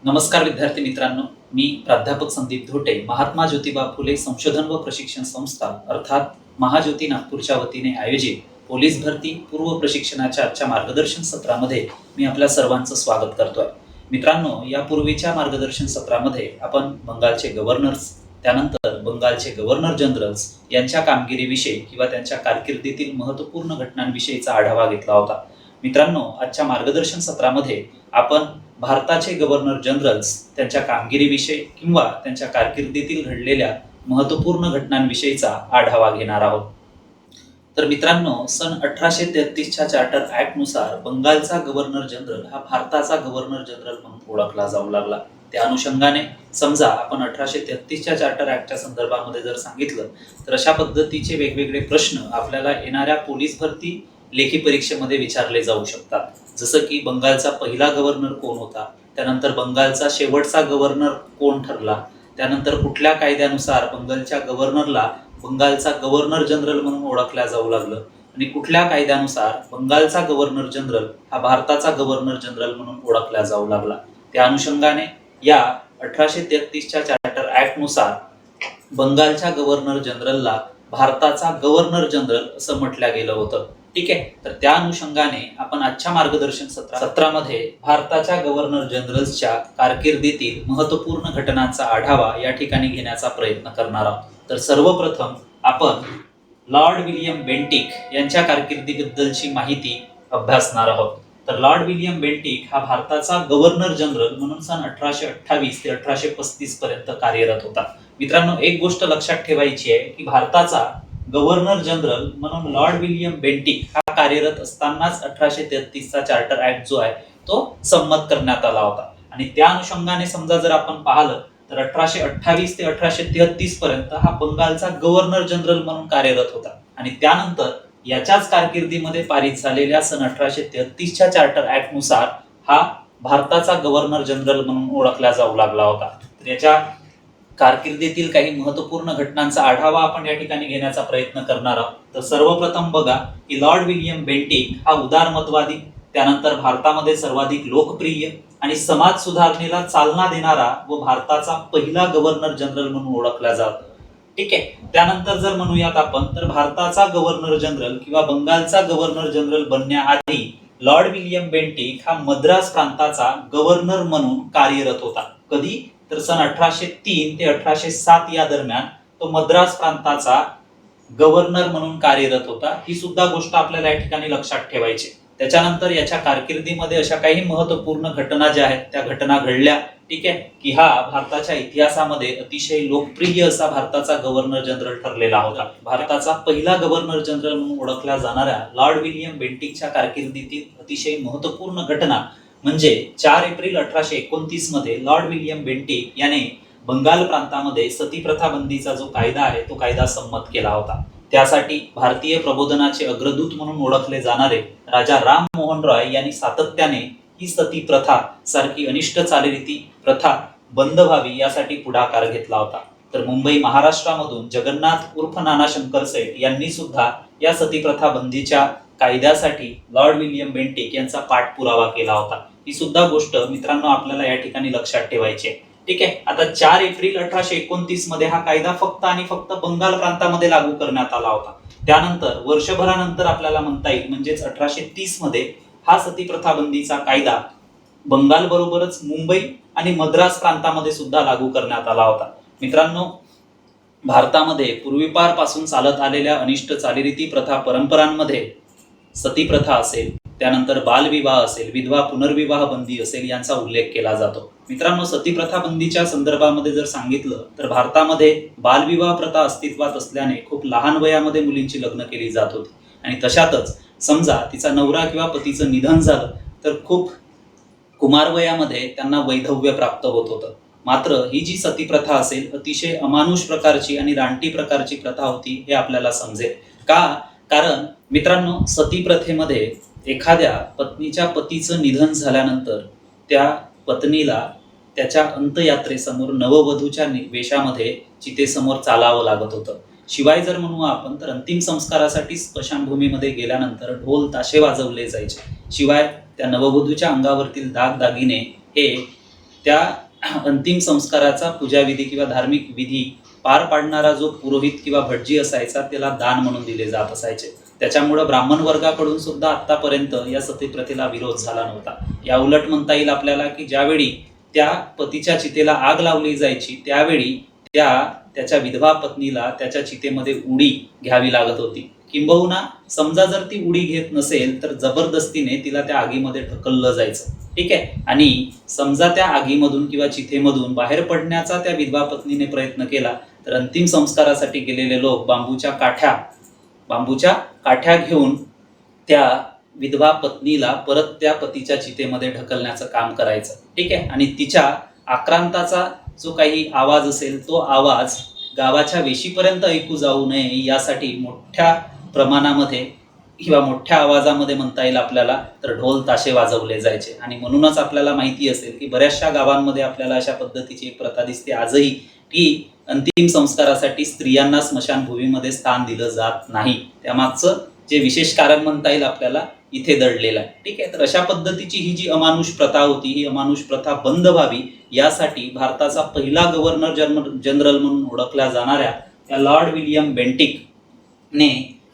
नमस्कार विद्यार्थी मित्रांनो, मी प्राध्यापक संदीप धोटे, महात्मा ज्योतिबा फुले संशोधन व प्रशिक्षण संस्था अर्थात महाज्योती नागपूरच्या वतीने आयोजित पोलीस भरती पूर्व प्रशिक्षणाच्या आजच्या मार्गदर्शन सत्रामध्ये मी आपल्या सर्वांचं स्वागत करतोय. मित्रांनो, यापूर्वीच्या मार्गदर्शन सत्रामध्ये आपण बंगालचे गव्हर्नर्स, त्यानंतर बंगालचे गव्हर्नर जनरल्स यांच्या कामगिरीविषयी किंवा त्यांच्या कारकिर्दीतील महत्त्वपूर्ण घटनांविषयीचा आढावा घेतला होता. मित्रांनो, आजच्या मार्गदर्शन सत्रामध्ये आपण भारताचे गव्हर्नर जनरल्स त्यांच्या कामगिरीविषयी किंवा त्यांच्या कारकिर्दीतील घडलेल्या महत्त्वपूर्ण घटनांविषयीचा आढावा घेणार आहोत. तर मित्रांनो, सन 1833च्या चार्टर ऍक्ट नुसार बंगालचा गव्हर्नर जनरल हा भारताचा गव्हर्नर जनरल म्हणून ओळखला जाऊ लागला. त्या अनुषंगाने समजा आपण 1833च्या चार्टर ऍक्टच्या संदर्भामध्ये जर सांगितलं तर अशा पद्धतीचे वेगवेगळे प्रश्न आपल्याला येणाऱ्या पोलीस भरती लेखी परीक्षेमध्ये विचारले जाऊ शकतात. जसं की बंगालचा पहिला गव्हर्नर कोण होता, त्यानंतर बंगालचा शेवटचा गव्हर्नर कोण ठरला, त्यानंतर कुठल्या कायद्यानुसार बंगालच्या गव्हर्नरला बंगालचा गव्हर्नर जनरल म्हणून ओळखल्या जाऊ लागलं आणि कुठल्या कायद्यानुसार बंगालचा गव्हर्नर जनरल हा भारताचा गव्हर्नर जनरल म्हणून ओळखला जाऊ लागला. त्या अनुषंगाने या 1833च्या चार्टर ऍक्ट नुसार बंगालच्या गव्हर्नर जनरलला भारताचा गव्हर्नर जनरल असं म्हटलं गेलं होतं. ठीक आहे, तर त्या अनुषंगाने आपण आजच्या मार्गदर्शन सत्रामध्ये भारताच्या गव्हर्नर जनरल्सच्या कारकिर्दीतील महत्त्वपूर्ण घटनांचा आढावा या ठिकाणी घेण्याचा प्रयत्न करणार आहोत. तर सर्वप्रथम आपण लॉर्ड विल्यम बेंटिक यांच्या कारकिर्दीबद्दलची माहिती अभ्यासणार आहोत. तर लॉर्ड विल्यम बेंटिक हा भारताचा गव्हर्नर जनरल म्हणून सन 1828 ते 1835 पर्यंत कार्यरत होता. मित्रांनो, एक गोष्ट लक्षात ठेवायची आहे की भारताचा गव्हर्नर जनरल म्हणून लॉर्ड विल्यम बेंटिक हा कार्यरत असतानाच 1833चा चार्टर ऍक्ट जो आहे तो संमत करण्यात आला होता. आणि त्या अनुषंगाने समजा जर आपण पाहिलं तर 1828 ते 1833 पर्यंत हा बंगालचा गव्हर्नर जनरल म्हणून कार्यरत होता आणि त्यानंतर याच्याच कारकिर्दीमध्ये पारित झालेल्या सन 1833च्या चार्टर ऍक्ट नुसार हा भारताचा गव्हर्नर जनरल म्हणून ओळखला जाऊ लागला होता. तर याच्या कारकिर्दीतील काही महत्त्वपूर्ण घटनांचा आढावा आपण या ठिकाणी घेण्याचा प्रयत्न करणार आहोत. तर सर्वप्रथम बघा की लॉर्ड विल्यम बेंटिक हा उदारमतवादी, त्यानंतर भारतामध्ये सर्वाधिक लोकप्रिय आणि समाज सुधारणेला चालना देणारा व भारताचा पहिला गव्हर्नर जनरल म्हणून ओळखला जातो. ठीक आहे, त्यानंतर जर म्हणूयात आपण तर भारताचा गव्हर्नर जनरल किंवा बंगालचा गव्हर्नर जनरल बनण्याआधी लॉर्ड विल्यम बेंटिक हा मद्रास प्रांताचा गव्हर्नर म्हणून कार्यरत होता. कधी तर सन 1803 ते 1807 या दरम्यान तो मद्रास प्रांताचा गव्हर्नर म्हणून कार्यरत होता. ही सुद्धा गोष्ट आपल्याला या ठिकाणी लक्षात ठेवायची. त्याच्यानंतर याच्या कारकिर्दीमध्ये अशा काही महत्त्वपूर्ण घटना ज्या आहेत त्या घटना घडल्या. ठीक आहे, की हा भारताच्या इतिहासामध्ये अतिशय लोकप्रिय असा भारताचा गव्हर्नर जनरल ठरलेला होता. भारताचा पहिला गव्हर्नर जनरल म्हणून ओळखल्या जाणाऱ्या लॉर्ड विल्यम बेंटिकच्या कारकिर्दीतील अतिशय महत्त्वपूर्ण घटना म्हणजे 4 एप्रिल 1829 मध्ये लॉर्ड विल्यम बेंटिक याने बंगाल प्रांतामध्ये सती प्रथा बंदीचा जो कायदा आहे तो कायदा संमत केला होता. त्यासाठी भारतीय प्रबोधनाचे अग्रदूत म्हणून ओळखले जाणारे राजा राम मोहन रॉय यांनी सातत्याने ही सती प्रथा सारखी अनिष्ट चालीरीती प्रथा बंद व्हावी यासाठी पुढाकार घेतला होता. तर मुंबई महाराष्ट्रामधून जगन्नाथ उर्फ नाना शंकर सेठ यांनी सुद्धा या सती प्रथा बंदीच्या कायद्यासाठी लॉर्ड विल्यम बेंटिक यांचा पाठपुरावा केला होता. ही सुद्धा गोष्ट मित्रांनो आपल्याला या ठिकाणी लक्षात ठेवायची आहे. ठीक आहे, आता 4 एप्रिल 1829 मध्ये हा कायदा फक्त आणि फक्त बंगाल प्रांतामध्ये लागू करण्यात आला होता. त्यानंतर वर्षभरानंतर आपल्याला म्हणता येईल म्हणजेच 1830 मध्ये हा सती प्रथा बंदीचा कायदा बंगाल बरोबरच मुंबई आणि मद्रास प्रांतामध्ये सुद्धा लागू करण्यात आला होता. मित्रांनो, भारतामध्ये पूर्वीपारपासून चालत आलेल्या अनिष्ट चालीरीती प्रथा परंपरांमध्ये सती प्रथा असेल, त्यानंतर बालविवाह असेल, विधवा पुनर्विवाह बंदी असेल यांचा उल्लेख केला जातो. मित्रांनो, सती प्रथा बंदीच्या संदर्भामध्ये जर सांगितलं तर भारतामध्ये बालविवाह प्रथा अस्तित्वात असल्याने खूप लहान वयामध्ये मुलींची लग्न केली जात होती आणि तशातच समजा तिचा नवरा किंवा पतीचं निधन झालं तर खूप कुमार वयामध्ये त्यांना वैधव्य प्राप्त होत होतं. मात्र ही जी सती प्रथा असेल अतिशय अमानुष प्रकारची आणि रानटी प्रकारची प्रथा होती हे आपल्याला समजेल. का? कारण मित्रांनो, सती प्रथेमध्ये एखाद्या पत्नीच्या पतीचं निधन झाल्यानंतर त्या पत्नीला त्याच्या अंत्ययात्रेसमोर नववधूच्या वेशामध्ये चितेसमोर चालावं लागत होतं. शिवाय जर म्हणू आपण तर अंतिम संस्कारासाठी स्मशानभूमीमध्ये गेल्यानंतर ढोल ताशे वाजवले जायचे. शिवाय त्या नववधूच्या अंगावरतील दागदागिने हे त्या अंतिम संस्काराचा पूजाविधी किंवा धार्मिक विधी पार पाडणारा जो पुरोहित किंवा भटजी असायचा त्याला दान म्हणून दिले जात असायचे. त्याच्यामुळे ब्राह्मण वर्गाकडून सुद्धा आतापर्यंत या सतीप्रथेला विरोध झाला नव्हता. या उलट म्हणता येईल आपल्याला की ज्यावेळी त्या पतीच्या चितेला आग लावली जायची त्यावेळी त्याच्या विधवा पत्नीला त्याच्या चितेमध्ये उडी घ्यावी लागत होती. किंबहुना समजा जर ती उडी घेत नसेल तर जबरदस्तीने तिला त्या आगीमध्ये ढकललं जायचं. ठीक आहे. आणि समजा त्या आगीमधून किंवा चितेमधून बाहेर पडण्याचा त्या विधवा पत्नीने प्रयत्न केला तर अंतिम संस्कारासाठी गेलेले लोक बांबूच्या काठ्या घेऊन त्या विधवा पत्नीला परत त्या पतीच्या चितेमध्ये ढकलण्याचं काम करायचं. ठीक आहे. आणि तिच्या आक्रांताचा जो काही आवाज असेल तो आवाज गावाच्या वेशीपर्यंत ऐकू जाऊ नये यासाठी मोठ्या प्रमाणामध्ये किंवा मोठ्या आवाजामध्ये म्हणता येईल आपल्याला तर ढोल ताशे वाजवले जायचे. आणि म्हणूनच आपल्याला माहिती असेल की बऱ्याचशा गावांमध्ये आपल्याला अशा पद्धतीची एक प्रथा दिसते आजही की अंतिम संस्कारासाठी स्त्रियांना स्मशानभूमीमध्ये स्थान दिलं जात नाही. त्यामागचं जे विशेष कारण म्हणता येईल आपल्याला इथे दडलेलं आहे. ठीक आहे. तर अशा पद्धतीची ही जी अमानुष प्रथा होती ही अमानुष प्रथा बंद व्हावी यासाठी भारताचा पहिला गव्हर्नर जनरल म्हणून ओळखल्या जाणाऱ्या या लॉर्ड विल्यम बेंटिक ने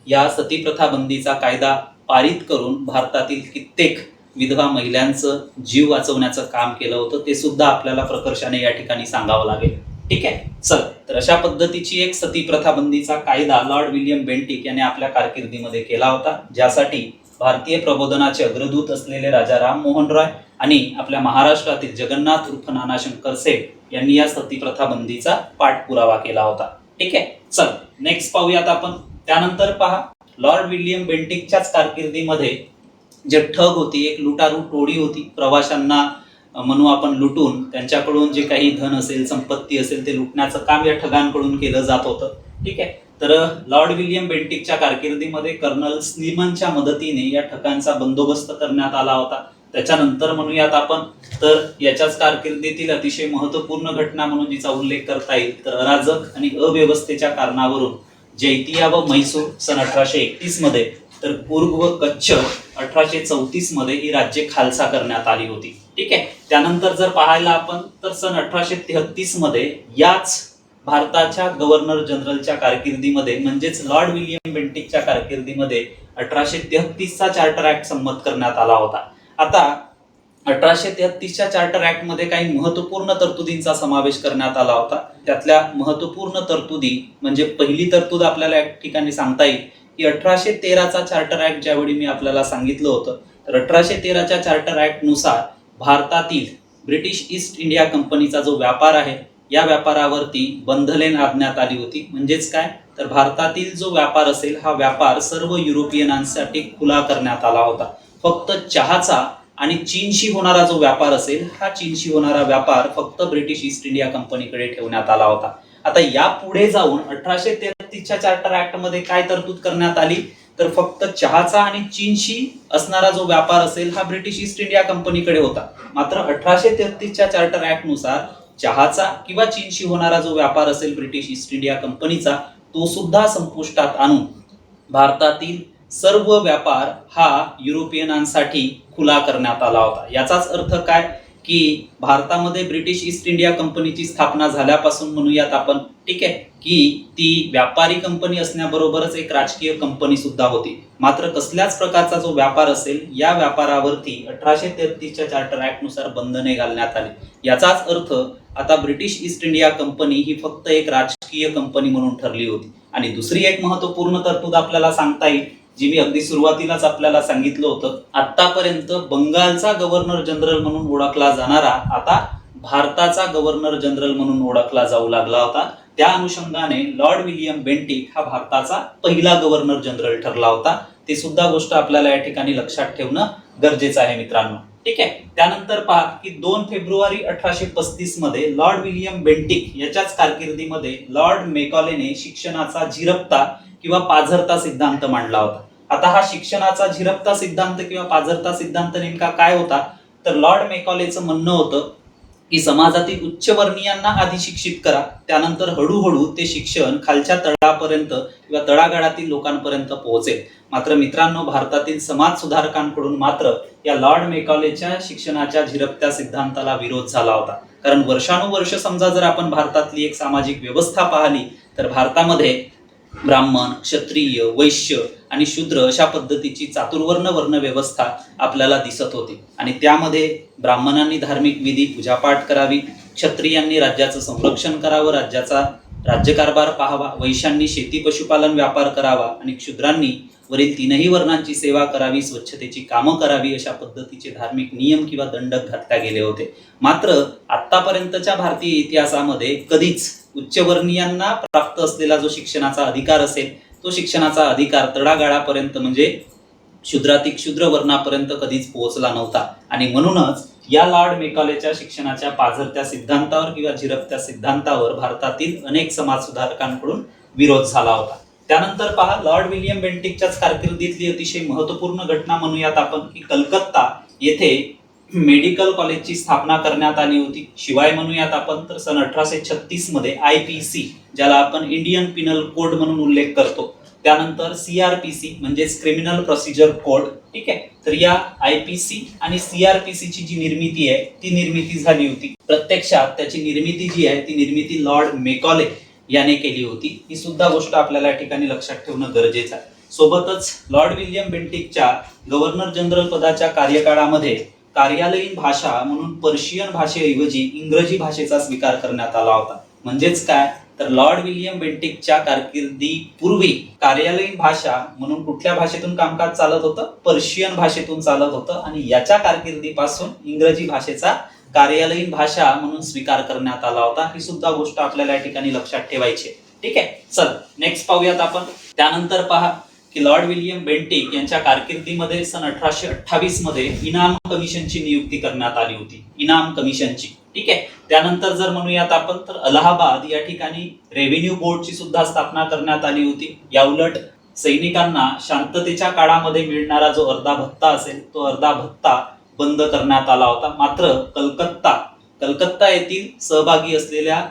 या सतीप्रथा बंदीचा कायदा पारित करून भारतातील कित्येक विधवा महिलांचं जीव वाचवण्याचं काम केलं होतं. ते सुद्धा आपल्याला प्रकर्षाने या ठिकाणी सांगावं लागेल. ठीक आहे. चल तर अशा पद्धतीची एक सतीप्रथा बंदीचा कायदा लॉर्ड विल्यम बेंटिक यांनी आपल्या कारकिर्दीमध्ये केला होता, ज्यासाठी भारतीय प्रबोधनाचे अग्रदूत असलेले राजा राम मोहन रॉय आणि आपल्या महाराष्ट्रातील जगन्नाथ उर्फ नाना शंकर सेठ यांनी या सतीप्रथा बंदीचा पाठपुरावा केला होता. ठीक आहे. चल नेक्स्ट पाहूयात आपण. त्यानंतर पहा लॉर्ड विल्यम बेंटिकच्याच कारकिर्दीमध्ये जे ठग होती एक लुटारू टोळी होती. प्रवाशांना म्हणू आपण लुटून त्यांच्याकडून जे काही धन असेल संपत्ती असेल ते लुटण्याचं काम या ठगांकडून केलं जात होतं. ठीक आहे. तर लॉर्ड विल्यम बेंटिकच्या कारकिर्दीमध्ये कर्नल स्लीमनच्या मदतीने या ठगांचा बंदोबस्त करण्यात आला होता. त्याच्यानंतर म्हणूयात आपण तर याच्याच कारकिर्दीतील अतिशय महत्वपूर्ण घटना म्हणून जिचा उल्लेख करता येईल तर अराजक आणि अव्यवस्थेच्या कारणावरून जैतिया व म्हैसूर सन 1831 मध्ये तर कुर्ग व कच्छ 1834 मध्ये ही राज्ये खालसा करण्यात आली होती. ठीक आहे. त्यानंतर जर पाहायला आपण तर सन 1833 मध्ये याच भारताच्या गव्हर्नर जनरलच्या कारकिर्दीमध्ये म्हणजेच लॉर्ड विल्यम बेंटिकच्या कारकिर्दीमध्ये 1833 चा चार्टर ऍक्ट संमत करण्यात आला होता. आता 1833च्या चार्टर ऍक्ट मध्ये काही महत्वपूर्ण तरतुदींचा समावेश करण्यात आला होता. त्यातल्या महत्वपूर्ण तरतुदी म्हणजे पहिली तरतूद आपल्याला या ठिकाणी सांगता येईल की 1813चा चार्टर ऍक्ट ज्यावेळी मी आपल्याला सांगितलं होतं तर 1813च्या चार्टर ऍक्ट नुसार भारतातील ब्रिटिश ईस्ट इंडिया कंपनीचा जो व्यापार आहे या व्यापारावरती बंधने लादण्यात आली होती. म्हणजेच काय तर भारतातील जो व्यापार असेल हा व्यापार सर्व युरोपियनांसाठी खुला करण्यात आला होता. फक्त चहाचा आणि चीनशी होणारा जो व्यापार असेल हा चीनशी होणारा व्यापार फक्त ब्रिटिश ईस्ट इंडिया कंपनीकडे ठेवण्यात आला होता. आता या पुढे जाऊन 1833च्या चार्टर ऍक्ट मध्ये काय तरतूद करण्यात आली तर फक्त चहाचा आणि चीनशी असणारा जो व्यापार असेल हा ब्रिटिश ईस्ट इंडिया कंपनीकडे होता. मात्र 1833च्या चार्टर ऍक्ट नुसार चहाचा किंवा चीनशी होणारा जो व्यापार असेल ब्रिटिश ईस्ट इंडिया कंपनीचा तो सुद्धा संपुष्टात आणून भारतातील सर्व व्यापार हा युरोपियनांसाठी खुला करण्यात आला होता. याचाच अर्थ काय की भारतामध्ये ब्रिटिश ईस्ट इंडिया कंपनीची स्थापना झाल्यापासून म्हणूयात आपण ठीक आहे की ती व्यापारी कंपनी असण्याबरोबरच एक राजकीय कंपनी सुद्धा होती. मात्र कसल्याच प्रकारचा जो व्यापार असेल या व्यापारावरती 1833च्या चार्टर ऍक्ट नुसार बंधने घालण्यात आली. याचाच अर्थ आता ब्रिटिश ईस्ट इंडिया कंपनी ही फक्त एक राजकीय कंपनी म्हणून ठरली होती. आणि दुसरी एक महत्वपूर्ण तरतूद आपल्याला सांगता येईल जी मी अगदी सुरुवातीलाच आपल्याला सांगितलं होतं. आतापर्यंत बंगालचा गव्हर्नर जनरल म्हणून ओळखला जाणारा आता भारताचा गव्हर्नर जनरल म्हणून ओळखला जाऊ लागला होता. त्या अनुषंगाने लॉर्ड विल्यम बेंटिक हा भारताचा पहिला गव्हर्नर जनरल ठरला होता. ते सुद्धा गोष्ट आपल्याला या ठिकाणी लक्षात ठेवणं गरजेचं आहे मित्रांनो. ठीक आहे. त्यानंतर पहा की 2 फेब्रुवारी 1835 मध्ये लॉर्ड विल्यम बेंटिक याच्याच कारकिर्दीमध्ये लॉर्ड मेकॉलेने शिक्षणाचा झिरपता किंवा पाझरता सिद्धांत मांडला होता. आता हा शिक्षणाचा झिरपता सिद्धांत किंवा पाझरता सिद्धांत नेमका काय होता तर लॉर्ड मेकॉलेचं म्हणणं होतं की समाजातील उच्चवर्णीयांना आधी शिक्षित करा, त्यानंतर हळूहळू ते शिक्षण खालच्या तळापर्यंत किंवा तळागाळातील लोकांपर्यंत पोहोचेल. मात्र मित्रांनो, भारतातील समाज सुधारकांकडून मात्र या लॉर्ड मेकॉलेच्या शिक्षणाच्या झिरपत्या सिद्धांताला विरोध झाला होता. कारण वर्षानुवर्ष समजा जर आपण भारतातली एक सामाजिक व्यवस्था पाहिली तर भारतामध्ये ब्राह्मण, क्षत्रिय, वैश्य आणि शूद्र अशा पद्धतीची चातुर्वर्ण वर्ण व्यवस्था आपल्याला दिसत होती. आणि त्यामध्ये ब्राह्मणांनी धार्मिक विधी पूजापाठ करावी, क्षत्रियांनी राज्याचं संरक्षण करावं, राज्याचा राज्यकारभार पाहावा, वैश्यांनी शेती पशुपालन व्यापार करावा आणि क्षुद्रांनी वरील तीनही वर्णांची सेवा करावी, स्वच्छतेची कामं करावी, अशा पद्धतीचे धार्मिक नियम किंवा दंडक घातले गेले होते. मात्र आतापर्यंतच्या भारतीय इतिहासामध्ये कधीच उच्चवर्णीयांना प्राप्त असलेला जो शिक्षणाचा अधिकार असेल तो शिक्षणाचा अधिकार तळागाळापर्यंत म्हणजे शूद्राती क्षुद्र वर्णापर्यंत कधीच पोहोचला नव्हता. आणि म्हणूनच या लॉर्ड मेकॉलेच्या शिक्षणाच्या पाझरत्या सिद्धांतावर किंवा झिरपत्या सिद्धांतावर भारतातील अनेक समाज सुधारकांकडून विरोध झाला होता. त्यानंतर पहा, लॉर्ड विल्यम बेंटिकच्याच कारकिर्दीतली अतिशय महत्वपूर्ण घटना म्हणूयात आपण की कलकत्ता येथे मेडिकल कॉलेजची स्थापना करण्यात आली होती. शिवाय म्हणूयात आपण तर सन 1836 मध्ये IPC, ज्याला आपण इंडियन पिनल कोड म्हणून उल्लेख करतो, त्यानंतर CRPC म्हणजेच क्रिमिनल प्रोसिजर कोड. ठीक आहे, तर या IPC आणि CRPC ची जी निर्मिती आहे ती निर्मिती झाली होती. प्रत्यक्षात त्याची निर्मिती जी आहे ती निर्मिती लॉर्ड मेकॉले याने केली होती. ही सुद्धा गोष्ट आपल्याला या ठिकाणी लक्षात ठेवणं गरजेचं आहे. सोबतच लॉर्ड विल्यम बेंटिकच्या गव्हर्नर जनरल पदाच्या कार्यकाळामध्ये कार्यालयीन भाषा म्हणून पर्शियन भाषेऐवजी इंग्रजी भाषेचा स्वीकार करण्यात आला होता. म्हणजेच काय, तर लॉर्ड विल्यम बेंटिकच्या कारकिर्दीपूर्वी कार्यालयीन भाषा म्हणून कुठल्या भाषेतून कामकाज चालत होतं, पर्शियन भाषेतून चालत होतं. आणि याच्या कारकिर्दीपासून इंग्रजी भाषेचा कार्यालयीन भाषा म्हणून स्वीकार करण्यात आला होता. ही सुद्धा गोष्ट आपल्याला या ठिकाणी लक्षात ठेवायची. ठीक आहे, चल नेक्स्ट पाहूयात आपण. त्यानंतर पहा की लॉर्ड विल्यम बेंटिक यांच्या कारकिर्दीमध्ये सन 1828 मध्ये इनाम कमिशनची नियुक्ती करण्यात आली होती. इनाम कमिशनची. ठीक आहे, त्यानंतर जर म्हणूयात आपण तर अलाहाबाद या ठिकाणी रेव्हेन्यू बोर्डची सुद्धा स्थापना करण्यात आली होती. या उलट सैनिकांना शांततेच्या काळामध्ये मिळणारा जो अर्धा भत्ता असेल तो अर्धा भत्ता बंद करण्यात आला होता. मात्र कलकत्ता येथील सहभागी असलेल्या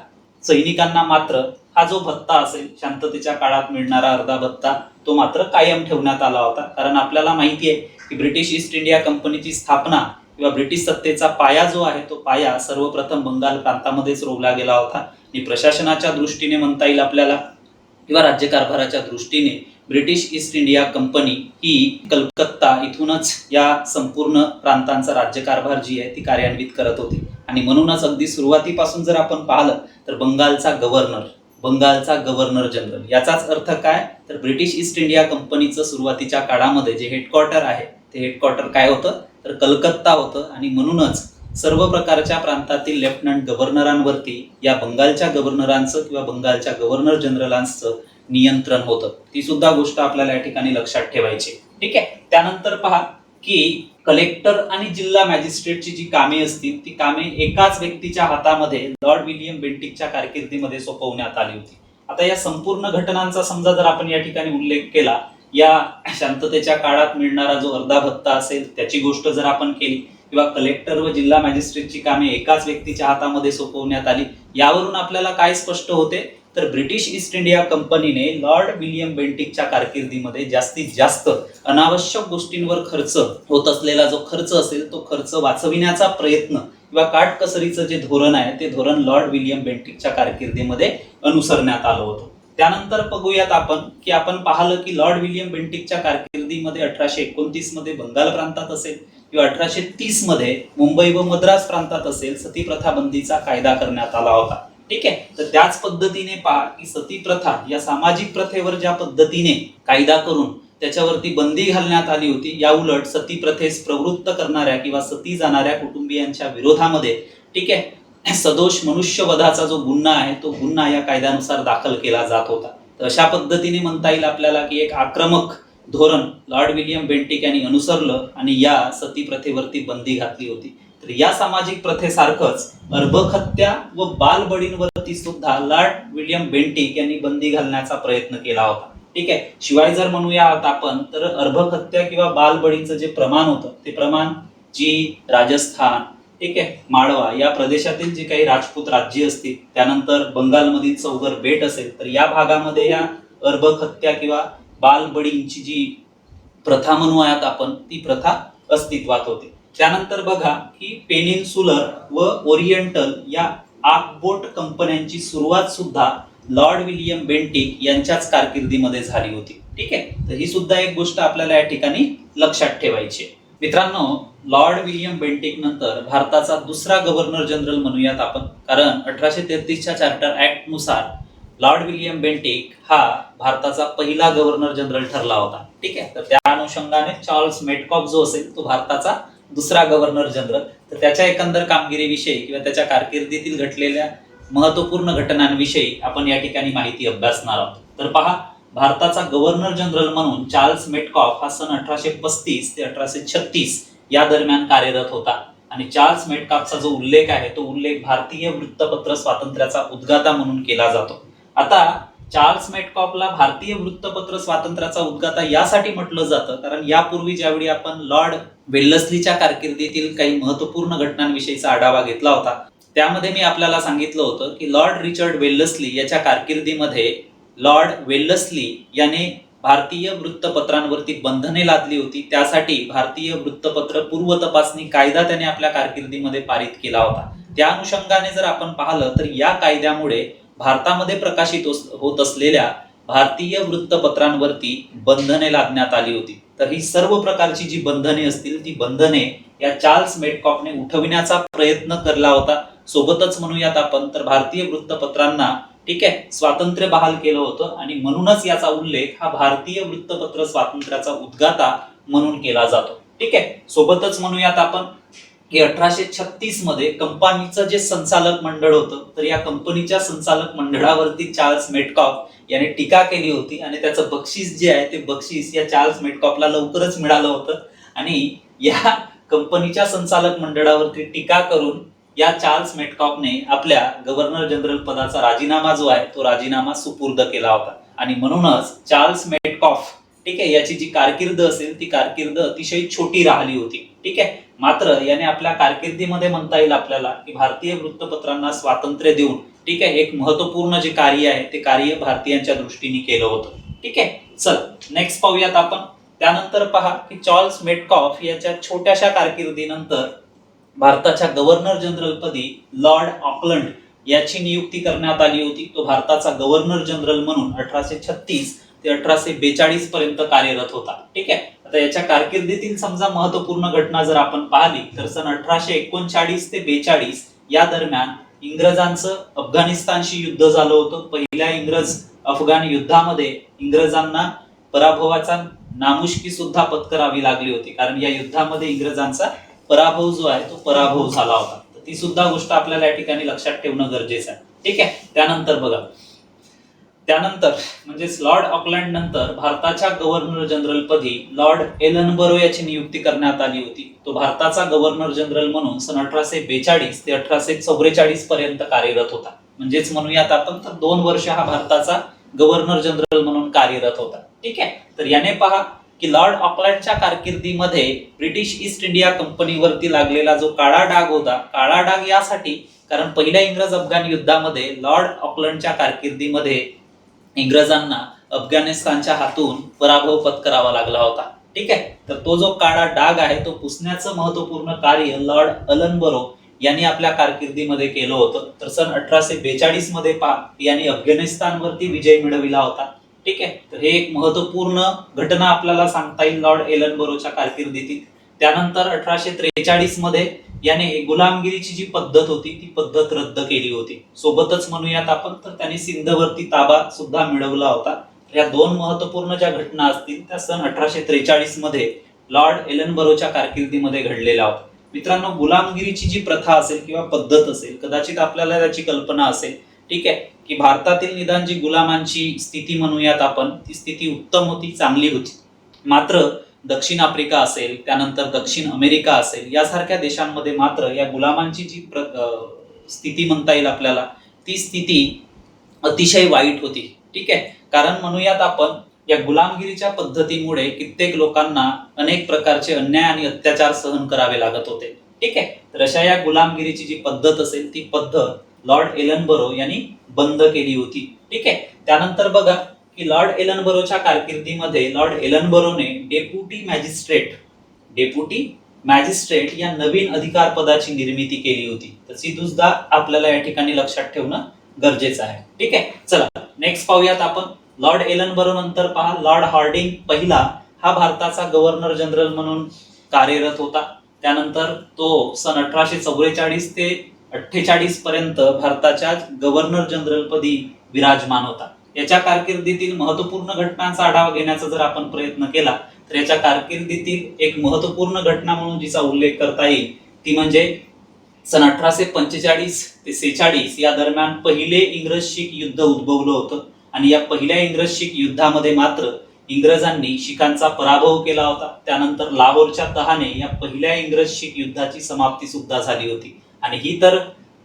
सैनिकांना मात्र हा जो भत्ता असेल शांततेच्या काळात मिळणारा अर्धा भत्ता तो मात्र कायम ठेवण्यात आला होता. कारण आपल्याला माहिती आहे की ब्रिटिश ईस्ट इंडिया कंपनीची स्थापना किंवा ब्रिटिश सत्तेचा पाया जो आहे तो पाया सर्वप्रथम बंगाल प्रांतामध्येच रोवला गेला होता. आणि प्रशासनाच्या दृष्टीने म्हणता येईल आपल्याला किंवा राज्यकारभाराच्या दृष्टीने ब्रिटिश ईस्ट इंडिया कंपनी ही कलकत्ता इथूनच या संपूर्ण प्रांतांचा राज्यकारभार जी आहे ती कार्यान्वित करत होती. आणि म्हणूनच अगदी सुरुवातीपासून जर आपण पाहिलं तर बंगालचा गव्हर्नर जनरल याचाच अर्थ काय, तर ब्रिटिश ईस्ट इंडिया कंपनीचं सुरुवातीच्या काळामध्ये जे हेडक्वार्टर आहे ते हेडक्वार्टर काय होतं, तर कलकत्ता होतं. आणि म्हणूनच सर्व प्रकारच्या प्रांतातील लेफ्टनंट गव्हर्नरांवरती या बंगालच्या गव्हर्नरांचं किंवा बंगालच्या गव्हर्नर जनरलांचं नियंत्रण होतं. ती सुद्धा गोष्ट आपल्याला या ठिकाणी लक्षात ठेवायची. ठीक आहे, त्यानंतर पहा की कलेक्टर आणि जिल्हा मॅजिस्ट्रेटची जी कामे असतील ती कामे एकाच व्यक्तीच्या हातामध्ये लॉर्ड विल्यम बेंटिकच्या कारकिर्दीमध्ये सोपवण्यात आली होती. आता या संपूर्ण घटनांचा समजा जर आपण या ठिकाणी उल्लेख केला, या शांततेच्या काळात मिळणारा जो अर्धा भत्ता असेल त्याची गोष्ट जर आपण केली किंवा कलेक्टर व जिल्हा मॅजिस्ट्रेटची कामे एकाच व्यक्तीच्या हातामध्ये सोपवण्यात आली, यावरून आपल्याला काय स्पष्ट होते, तर ब्रिटिश ईस्ट इंडिया कंपनीने लॉर्ड विल्यम बेंटिकच्या कारकिर्दीमध्ये जास्तीत जास्त अनावश्यक गोष्टींवर खर्च होत असलेला जो खर्च असेल तो खर्च वाचविण्याचा प्रयत्न किंवा काटकसरीचं जे धोरण आहे ते धोरण लॉर्ड विल्यम बेंटिकच्या कारकिर्दीमध्ये अनुसरण्यात आलं होतं. त्यानंतर बघूयात आपण की आपण पाहिलं की लॉर्ड विल्यम बेंटिकच्या कारकिर्दीमध्ये 1829 मध्ये बंगाल प्रांतात असेल किंवा 1830 मध्ये मुंबई व मद्रास प्रांतात असेल सती प्रथा बंदीचा कायदा करण्यात आला होता. ठीक आहे, तर त्याच पद्धतीने पहा की सती प्रथा या सामाजिक प्रथेवर ज्या पद्धतीने कायदा करून त्याच्यावरती बंदी घालण्यात आली होती, या उलट सती प्रथेस प्रवृत्त करणाऱ्या किंवा सती जाणाऱ्या कुटुंबियांच्या विरोधामध्ये ठीक आहे सदोष मनुष्यवधाचा जो गुन्हा आहे तो गुन्हा या कायद्यानुसार दाखल केला जात होता. तर अशा पद्धतीने म्हणता येईल आपल्याला की एक आक्रमक धोरण लॉर्ड विल्यम बेंटिक यांनी अनुसरलं आणि या सती प्रथेवरती बंदी घातली होती. तर या सामाजिक प्रथेसारखंच अर्भकहत्या व बालबळींवरती सुद्धा लॉर्ड विल्यम बेंटिक यांनी बंदी घालण्याचा प्रयत्न केला होता. ठीक आहे, शिवाय जर म्हणूया आपण तर अर्भकहत्या किंवा बालबळीचं जे प्रमाण होतं ते प्रमाण जी राजस्थान ठीक आहे, माळवा या प्रदेशातील जे काही राजपूत राज्य असतील, त्यानंतर बंगालमधील चौगर बेट असेल, तर या भागामध्ये या अर्भक हत्या किंवा बालबळींची जी प्रथा म्हणूयात आपण, ती प्रथा अस्तित्वात होती. त्यानंतर बघा की पेनिन्सुलर व ओरिएंटल या आगबोट कंपन्यांची सुरुवात सुद्धा लॉर्ड विल्यम बेंटिक यांच्याच कारकिर्दीमध्ये झाली होती. ठीक आहे, तर ही सुद्धा एक गोष्ट आपल्याला या ठिकाणी लक्षात ठेवायची आहे. मित्रांनो, लॉर्ड विल्यम बेंटिक नंतर भारताचा दुसरा गव्हर्नर जनरल म्हणूयात आपण, कारण 1833च्या चार्टर ऍक्ट नुसार लॉर्ड विल्यम बेंटिक हा भारताचा पहिला गव्हर्नर जनरल ठरला होता. ठीक आहे, तर त्या अनुषंगाने चार्ल्स मेटकॉफ जो असेल तो भारताचा दुसरा गव्हर्नर जनरल. तर त्याच्या एकंदर कामगिरीविषयी किंवा त्याच्या कारकिर्दीतील घडलेल्या महत्वपूर्ण घटनांविषयी आपण या ठिकाणी माहिती अभ्यासणार आहोत. तर पहा, भारताचा गव्हर्नर जनरल म्हणून चार्ल्स मेटकॉफ हा सन 1835 ते 1836 या दरम्यान कार्यरत होता आणि चार्ल्स मेटकॉफचा जो उल्लेख आहे तो उल्लेख भारतीय वृत्तपत्र स्वातंत्र्याचा उद्गाता म्हणून केला जातो. आता चार्ल्स मेटकॉफला भारतीय वृत्तपत्र स्वातंत्र्याचा उद्गाता यासाठी म्हटलं जातं कारण यापूर्वी ज्यावेळी आपण लॉर्ड वेल्लस्लीच्या कारकिर्दीतील काही महत्वपूर्ण घटनांविषयीचा आढावा घेतला होता, त्यामध्ये मी आपल्याला सांगितलं होतं की लॉर्ड रिचर्ड वेल्लस्ली याच्या कारकिर्दीमध्ये लॉर्ड वेल्लस्ली याने भारतीय वृत्तपत्रांवरती बंधने लादली होती. त्यासाठी भारतीय वृत्तपत्र पूर्व तपासणी कायदा त्याने आपल्या कारकिर्दीमध्ये पारित केला होता. त्या अनुषंगाने जर आपण पाहिलं तर या कायद्यामुळे भारतामध्ये प्रकाशित होत असलेल्या भारतीय वृत्तपत्रांवरती बंधने लादण्यात आली होती. तर ही सर्व प्रकारची जी बंधने असतील ती बंधने या चार्ल्स मेटकॉफने उठविण्याचा प्रयत्न केला होता. सोबतच म्हणूयात आपण तर भारतीय वृत्तपत्रांना ठीक आहे स्वातंत्र्य बहाल केलं होतं आणि म्हणूनच याचा उल्लेख हा भारतीय वृत्तपत्र स्वातंत्र्याचा उद्गाता म्हणून केला जातो. ठीक आहे, सोबतच म्हणूयात आपण की 1836 मध्ये कंपनीचं जे संचालक मंडळ होतं, तर या कंपनीच्या संचालक मंडळावरती चार्ल्स मेटकॉफ याने टीका केली होती आणि त्याचं बक्षीस जे आहे ते बक्षीस या चार्ल्स मेटकॉफला लवकरच मिळालं होतं आणि या कंपनीच्या संचालक मंडळावरती टीका करून या चार्ल्स मेटकॉफने आपल्या गव्हर्नर जनरल पदाचा राजीनामा जो आहे तो राजीनामा सुपूर्द केला होता आणि म्हणूनच चार्ल्स मेटकॉफ ठीक आहे याची जी कारकीर्द असेल ती कारकीर्द अतिशय छोटी राहिली होती. ठीक आहे, मात्र याने आपल्या कारकिर्दीमध्ये म्हणता येईल आपल्याला की भारतीय वृत्तपत्रांना स्वातंत्र्य देऊन ठीक आहे एक महत्वपूर्ण जे कार्य आहे ते कार्य भारतीयांच्या दृष्टीने केलं होतं. ठीक आहे, चल नेक्स्ट पाहूयात आपण. त्यानंतर पहा की चार्ल्स मेटकॉफ याच्या छोट्याशा कारकिर्दीनंतर भारताच्या गव्हर्नर जनरल पदी लॉर्ड ऑकलंड याची नियुक्ती करण्यात आली होती. तो भारताचा गव्हर्नर जनरल म्हणून 1836 ते 1842 पर्यंत कार्यरत होता. ठीक आहे, आता याच्या कारकिर्दीतील समजा महत्वपूर्ण घटना जर आपण पाहिली तर सन 1839 ते 42 या दरम्यान इंग्रजांचं अफगाणिस्तानशी युद्ध झालं होतं. पहिल्या इंग्रज अफगाण युद्धामध्ये इंग्रजांना पराभवाचा नामुष्की सुद्धा पत्करावी लागली होती कारण या युद्धामध्ये इंग्रजांचा पराभव जो आहे तो पराभव झाला होता. तर ती सुद्धा गोष्ट आपल्याला या ठिकाणी लक्षात ठेवणं गरजेचं आहे. ठीक आहे, त्यानंतर बघा, त्यानंतर म्हणजेच लॉर्ड ऑकलंड नंतर भारताच्या गव्हर्नर जनरल पदी लॉर्ड एलनबरो याची नियुक्ती करण्यात आली होती. तो भारताचा गव्हर्नर जनरल म्हणून सन 1842 ते 1844 पर्यंत कार्यरत होता. म्हणजेच म्हणूयात आपण तर 2 वर्ष हा भारताचा गव्हर्नर जनरल म्हणून कार्यरत होता. ठीक आहे, तर याने पहा की लॉर्ड ऑकलंडच्या कारकिर्दीमध्ये ब्रिटिश ईस्ट इंडिया कंपनीवरती लागलेला जो काळा डाग होता, काळा डाग यासाठी कारण पहिल्या इंग्रज अफगाण युद्धामध्ये लॉर्ड ऑकलंडच्या कारकिर्दीमध्ये इंग्रजांना अफगाणिस्तानच्या हातून पराभव पत्करावा लागला होता. ठीक आहे, तर तो जो काळा डाग आहे तो पुसण्याचं महत्वपूर्ण कार्य लॉर्ड एलनबरो यांनी आपल्या कारकिर्दीमध्ये केलं होतं. तर सन 1842 मध्ये यांनी अफगाणिस्तानवरती विजय मिळविला होता. ठीक आहे, तर हे एक महत्वपूर्ण घटना आपल्याला सांगता येईल लॉर्ड एलनबरोच्या कारकिर्दीतील. त्यानंतर 1843 मध्ये याने गुलामगिरीची जी पद्धत होती ती पद्धत रद्द केली होती. सोबतच म्हणूयात आपण तर त्याने सिंधवरती ताबा सुद्धा मिळवला होता. या 2 महत्वपूर्ण ज्या घटना असतील त्या सन 1843 मध्ये लॉर्ड एलनबरोच्या कारकिर्दीमध्ये घडलेल्या होत्या. मित्रांनो, गुलामगिरीची जी प्रथा असेल किंवा पद्धत असेल, कदाचित आपल्याला त्याची कल्पना असेल. ठीक आहे, की भारतातील निदान जी गुलामांची स्थिती म्हणूयात आपण ती स्थिती उत्तम होती, चांगली होती. मात्र दक्षिण आफ्रिका असेल, त्यानंतर दक्षिण अमेरिका असेल यासारख्या देशांमध्ये मात्र या गुलामांची जी स्थिती म्हणता येईल आपल्याला ती स्थिती अतिशय वाईट होती. ठीक आहे, कारण म्हणूयात आपण या गुलामगिरीच्या पद्धतीमुळे कित्येक लोकांना अनेक प्रकारचे अन्याय आणि अत्याचार सहन करावे लागत होते. ठीक आहे. तर अशा या गुलामगिरीची जी पद्धत असेल ती पद्धत लॉर्ड एलनबरो यांनी बंद केली होती. ठीक आहे. त्यानंतर बघा की लॉर्ड एलनबरोच्या कारकिर्दीमध्ये लॉर्ड एलनबरोने डेप्युटी मॅजिस्ट्रेट या नवीन अधिकार पदाची निर्मिती केली होती. तशी सुद्धा आपल्याला या ठिकाणी लक्षात ठेवणं गरजेचं आहे. ठीक आहे. चला नेक्स्ट पाहूयात आपण. लॉर्ड एलनबरो नंतर पहा लॉर्ड हार्डिंग पहिला हा भारताचा गव्हर्नर जनरल म्हणून कार्यरत होता. त्यानंतर तो सन 1844 ते 48 पर्यंत भारताच्या गव्हर्नर जनरल पदी विराजमान होता. याच्या कारकिर्दीतील महत्वपूर्ण घटनांचा आढावा घेण्याचा जर आपण प्रयत्न केला तर याच्या कारकिर्दीतील एक महत्वपूर्ण घटना म्हणून जिचा उल्लेख करता येईल ती म्हणजे सन 1845 ते 46 या दरम्यान पहिले इंग्रज शीख युद्ध उद्भवलं होतं आणि या पहिल्या इंग्रज शीख युद्धामध्ये मात्र इंग्रजांनी शिखांचा पराभव केला होता. त्यानंतर लाहोरच्या तहाने या पहिल्या इंग्रज शीख युद्धाची समाप्ती सुद्धा झाली होती. आणि ही तर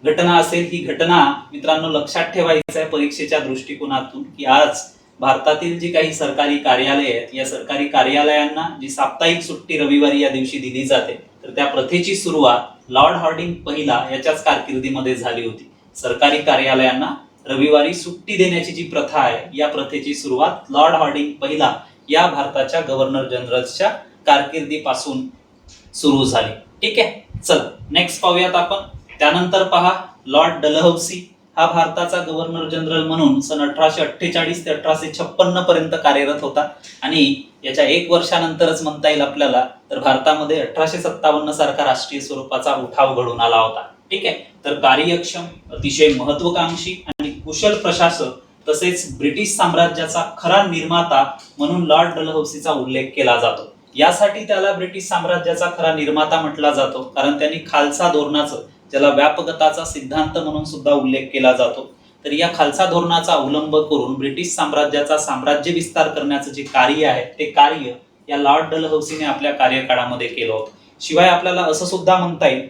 घटना असेल, ही घटना मित्रांनो लक्षात ठेवायचं आहे परीक्षेच्या दृष्टिकोनातून की आज भारतातील जी काही सरकारी कार्यालय आहेत या सरकारी कार्यालयांना जी साप्ताहिक सुट्टी रविवारी या दिवशी दिली जाते तर त्या प्रथेची सुरुवात लॉर्ड हार्डिंग पहिला याच्याच कारकिर्दीमध्ये झाली होती. सरकारी कार्यालयांना रविवारी सुट्टी देण्याची जी प्रथा आहे या प्रथेची सुरुवात लॉर्ड हार्डिंग पहिला या भारताच्या गव्हर्नर जनरलच्या कारकिर्दीपासून सुरू झाली. ठीक आहे. चला नेक्स्ट पाहूयात आपण. त्यानंतर पहा लॉर्ड डलहौसी हा भारताचा गव्हर्नर जनरल म्हणून सन 1848 ते 1856 पर्यंत कार्यरत होता आणि याच्या एक वर्षानंतरच म्हणता येईल आपल्याला तर भारतामध्ये 1857 सारखा राष्ट्रीय स्वरूपाचा उठाव घडून आला होता. ठीक आहे. तर कार्यक्षम, अतिशय महत्वाकांक्षी आणि कुशल प्रशासक तसेच ब्रिटिश साम्राज्याचा खरा निर्माता म्हणून लॉर्ड डलहौसीचा उल्लेख केला जातो. यासाठी त्याला ब्रिटिश साम्राज्याचा खरा निर्माता म्हटला जातो कारण त्यांनी खालसा धोरणाचं ज्याला व्यापकताचा सिद्धांत म्हणून सुद्धा उल्लेख केला जातो. तर या खालसा धोरणाचा अवलंब करून ब्रिटिश साम्राज्याचा साम्राज्य विस्तार करण्याचं जे कार्य आहे ते कार्य या लॉर्ड डलहौसीने आपल्या कार्यकाळामध्ये केलं होतं. शिवाय आपल्याला असं सुद्धा म्हणता येईल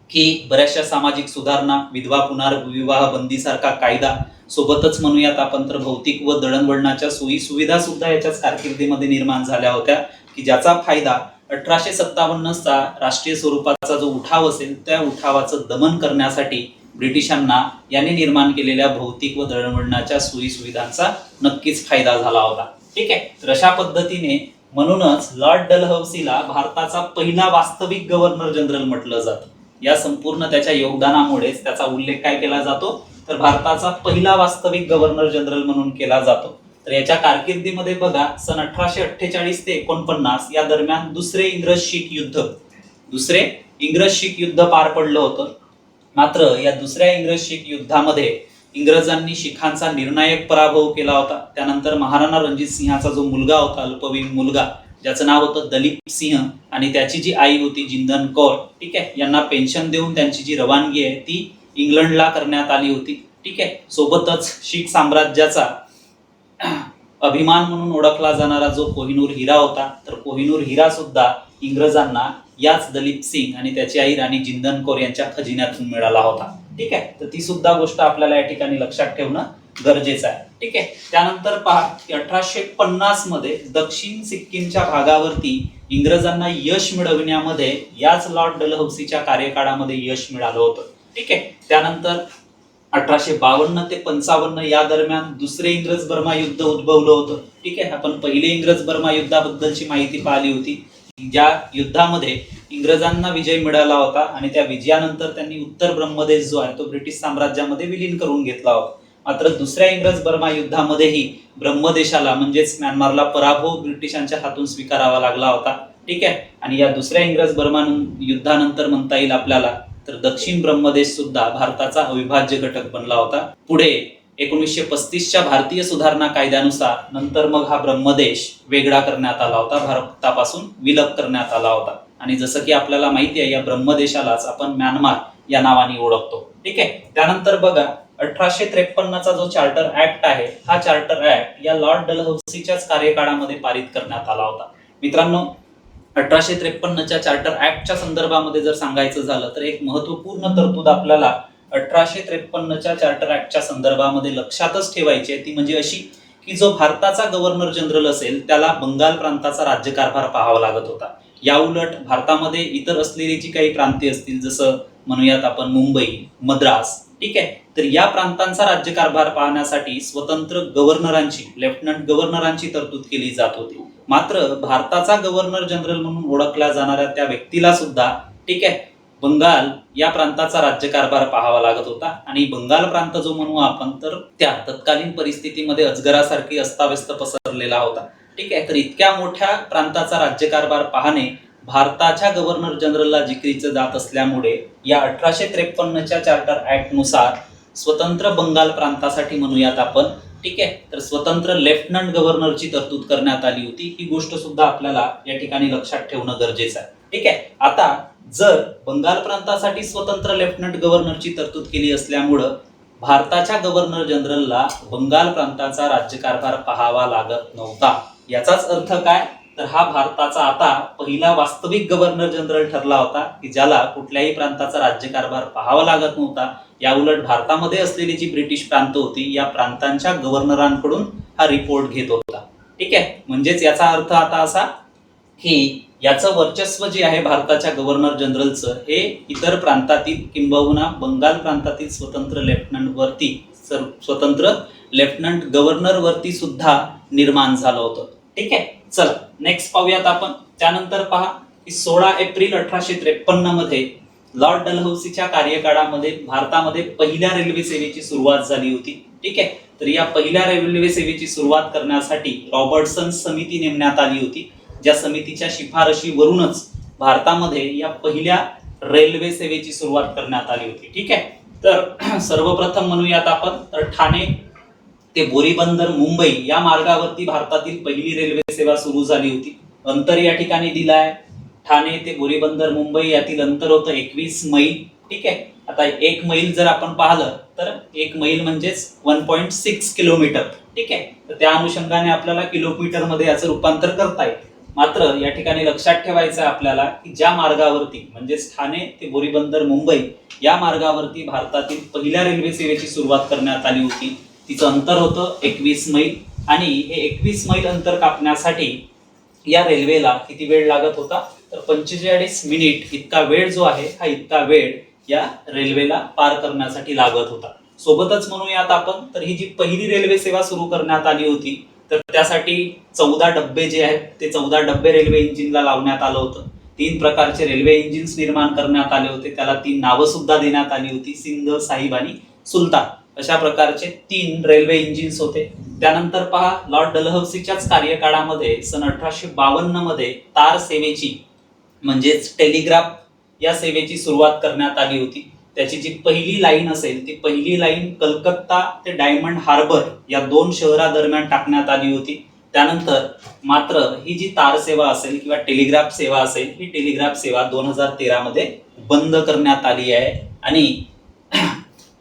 की बऱ्याचशा सामाजिक सुधारणा, विधवा पुनर्विवाह बंदीसारखा कायदा, सोबतच म्हणूयात आपण तर भौतिक व दळणवळणाच्या सोयी सुविधा सुद्धा याच्याच कारकिर्दीमध्ये निर्माण झाल्या होत्या की ज्याचा फायदा 1857 चा राष्ट्रीय स्वरूपाचा जो उठाव असेल त्या उठावाचं दमन करण्यासाठी ब्रिटिशांना याने निर्माण केलेल्या भौतिक व दळणवळणाच्या सोयी सुविधांचा नक्कीच फायदा झाला होता. ठीक आहे. तर अशा पद्धतीने म्हणूनच लॉर्ड डलहौसीला भारताचा पहिला वास्तविक गव्हर्नर जनरल म्हटलं जातं. या संपूर्ण त्याच्या योगदानामुळेच त्याचा उल्लेख काय केला जातो तर भारताचा पहिला वास्तविक गव्हर्नर जनरल म्हणून केला जातो. तर याच्या कारकिर्दीमध्ये बघा सन 1848 ते 49 या दरम्यान दुसरे इंग्रज शीख युद्ध पार पडलं होतं. मात्र या दुसऱ्या इंग्रज शीख युद्धामध्ये इंग्रजांनी शिखांचा निर्णायक पराभव केला होता. त्यानंतर महाराणा रणजित सिंहाचा जो मुलगा होता, अल्पवयीन मुलगा ज्याचं नाव होतं दलीप सिंह आणि त्याची जी आई होती जिंदन कौर, ठीक आहे, यांना पेन्शन देऊन त्यांची जी रवानगी आहे ती इंग्लंडला करण्यात आली होती. ठीक आहे. सोबतच शीख साम्राज्याचा अभिमान म्हणून ओळखला जाणारा जो कोहिनूर हिरा होता तर कोहिनूर हिरा सुद्धा इंग्रजांना याच दलीप सिंग आणि त्याची आई राणी जिंदन कौर यांच्या खजिन्यातून मिळाला होता. ठीक आहे. तर ती सुद्धा गोष्ट आपल्याला या ठिकाणी लक्षात ठेवणं गरजेचं आहे. ठीक आहे. त्यानंतर पहा की 1850 मध्ये दक्षिण सिक्कीमच्या भागावरती इंग्रजांना यश मिळवण्यामध्ये याच लॉर्ड डलहौसीच्या कार्यकाळामध्ये यश मिळालं होतं. ठीक आहे. त्यानंतर 1852 ते 55 या दरम्यान दुसरे इंग्रज बर्मा युद्ध उद्भवलं होतं. ठीक आहे. आपण पहिले इंग्रज बर्मा युद्धाबद्दलची माहिती पाहिली होती. ज्या युद्धामध्ये इंग्रजांना विजय मिळाला होता आणि त्या विजयानंतर त्यांनी उत्तर ब्रह्मदेश जो आहे तो ब्रिटिश साम्राज्यामध्ये विलीन करून घेतला होता. मात्र दुसऱ्या इंग्रज बर्मा युद्धामध्येही ब्रह्मदेशाला म्हणजेच म्यानमारला पराभव ब्रिटिशांच्या हातून स्वीकारावा लागला होता. ठीक आहे. आणि या दुसऱ्या इंग्रज बर्मा युद्धानंतर म्हणता येईल आपल्याला तर दक्षिण ब्रह्मदेश सुद्धा भारताचा अविभाज्य घटक बनला होता. पुढे 1935च्या भारतीय सुधारणा कायद्यानुसार नंतर मग हा ब्रह्मदेश वेगळा करण्यात आला होता, भारतापासून विलग करण्यात आला होता. आणि जसं की आपल्याला माहिती आहे या ब्रह्मदेशालाच आपण म्यानमार या नावाने ओळखतो. ठीक आहे. त्यानंतर बघा 1853चा जो चार्टर ऍक्ट आहे हा चार्टर ऍक्ट या लॉर्ड डलहौसीच्याच कार्यकाळामध्ये पारित करण्यात आला होता. मित्रांनो 1853च्या चार्टर ऍक्टच्या संदर्भामध्ये जर सांगायचं झालं तर एक महत्वपूर्ण तरतूद आपल्याला 1853च्या चार्टर ऍक्टच्या संदर्भामध्ये लक्षातच ठेवायची आहे. ती म्हणजे अशी की जो भारताचा गव्हर्नर जनरल असेल त्याला बंगाल प्रांताचा राज्यकारभार पाहावा लागत होता. या उलट भारतामध्ये इतर असलेली जी काही प्रांते असतील, जसं म्हणूयात आपण मुंबई, मद्रास, ठीक आहे, तर या प्रांतांचा राज्यकारभार पाहण्यासाठी स्वतंत्र गव्हर्नरांची, लेफ्टनंट गव्हर्नरांची तरतूद केली जात होती. मात्र भारताचा गव्हर्नर जनरल म्हणून ओळखल्या जाणाऱ्या त्या व्यक्तीला सुद्धा, ठीक आहे, बंगाल या प्रांताचा राज्यकारभार पाहावा लागत होता. आणि बंगाल प्रांत जो म्हणू आपण, तर त्या तत्कालीन परिस्थितीमध्ये अजगरासारखी अस्ताव्यस्त पसरलेला होता. ठीक आहे, तर इतक्या मोठ्या प्रांताचा राज्यकारभार पाहणे भारताच्या गव्हर्नर जनरलला जिकरीचं जात असल्यामुळे या 1853च्या चार्टर ऍक्ट नुसार स्वतंत्र बंगाल प्रांतासाठी म्हणूयात आपण, ठीक आहे, तर स्वतंत्र लेफ्टनंट गव्हर्नरची तरतूद करण्यात आली होती. ही गोष्ट सुद्धा आपल्याला या ठिकाणी लक्षात ठेवणं गरजेचं आहे. ठीक आहे, आता जर बंगाल प्रांतासाठी स्वतंत्र लेफ्टनंट गव्हर्नरची तरतूद केली असल्यामुळं भारताच्या गव्हर्नर जनरलला बंगाल प्रांताचा राज्यकारभार पाहावा लागत नव्हता. याचाच अर्थ काय, तर हा भारताचा आता पहिला वास्तविक गव्हर्नर जनरल ठरला होता की ज्याला कुठल्याही प्रांताचा राज्यकारभार पाहावा लागत नव्हता. या उलट भारतामध्ये असलेली जी ब्रिटिश प्रांत होती, या प्रांतांच्या गव्हर्नरांकडून हा रिपोर्ट घेत होता. ठीक आहे, म्हणजेच याचा अर्थ आता असा की याचं वर्चस्व जे आहे भारताच्या गव्हर्नर जनरलचं, हे इतर प्रांतातील किंबहुना बंगाल प्रांतातील स्वतंत्र लेफ्टनंट गव्हर्नर वरती सुद्धा निर्माण झालं होतं. ठीक आहे, चला नेक्स्ट पाहूयात आपण. त्यानंतर पहा की 16 एप्रिल 1853 मध्ये लॉर्ड डलहौसीच्या कार्यकाळामध्ये भारतामध्ये पहिल्या रेल्वे सेवेची सुरुवात झाली होती. ठीक आहे, तर या पहिल्या रेल्वे सेवेची सुरुवात करण्यासाठी रॉबर्टसन समिती नेमण्यात आली होती, ज्या समितीच्या शिफारशीवरूनच भारतामध्ये या पहिल्या रेल्वे सेवेची सुरुवात करण्यात आली होती. ठीक आहे, तर सर्वप्रथम म्हणूयात आपण, तर ठाणे ते बोरीबंदर मुंबई या मार्गावरती भारतातील पहिली रेल्वे सेवा सुरू झाली होती. अंतर या ठिकाणी दिलं आहे, ठाणे ते बोरीबंदर मुंबई यातील अंतर होतं 21 मैल. ठीक आहे, आता 1 मैल जर आपण पाहिलं तर 1 मैल म्हणजेच 1.6 किलोमीटर. ठीक आहे, तर त्या अनुषंगाने आपल्याला किलोमीटर मध्ये याचं रूपांतर करता येईल. मात्र या ठिकाणी लक्षात ठेवायचं आहे आपल्याला की ज्या मार्गावरती म्हणजेच ठाणे ते बोरीबंदर मुंबई या मार्गावरती भारतातील पहिल्या रेल्वे सेवेची सुरुवात करण्यात आली होती, तिचं अंतर होतं 21 मैल. आणि हे 21 मैल अंतर कापण्यासाठी या रेल्वेला किती वेळ लागत होता, तर 45 मिनिट इतका वेळ जो आहे, हा इतका वेळ या रेल्वेला पार करण्यासाठी लागत होता. सोबतच म्हणूयात आपण, तर ही जी पहिली रेल्वे सेवा सुरू करण्यात आली होती, तर त्यासाठी 14 डब्बे जे आहेत, ते 14 डब्बे रेल्वे इंजिनला लावण्यात आलं होतं. 3 प्रकारचे रेल्वे इंजिन्स निर्माण करण्यात आले होते. त्याला 3 नावं सुद्धा देण्यात आली होती, सिंध, साहिब आणि सुलतान. अशा प्रकारचे 3 रेल्वे इंजिन्स होते. त्यानंतर पहा, लॉर्ड डलहौसीच्याच कार्यकाळामध्ये सन 1852 मध्ये तार सेवेची म्हणजेच टेलिग्राफ या सेवेची सुरुवात करण्यात आली होती. त्याची जी पहिली लाईन असेल, ती पहिली लाईन कलकत्ता ते डायमंड हार्बर या 2 शहरादरम्यान टाकण्यात आली होती. त्यानंतर मात्र ही जी तार सेवा असेल किंवा टेलिग्राफ सेवा असेल, ही टेलिग्राफ सेवा 2013 मध्ये बंद करण्यात आली आहे. आणि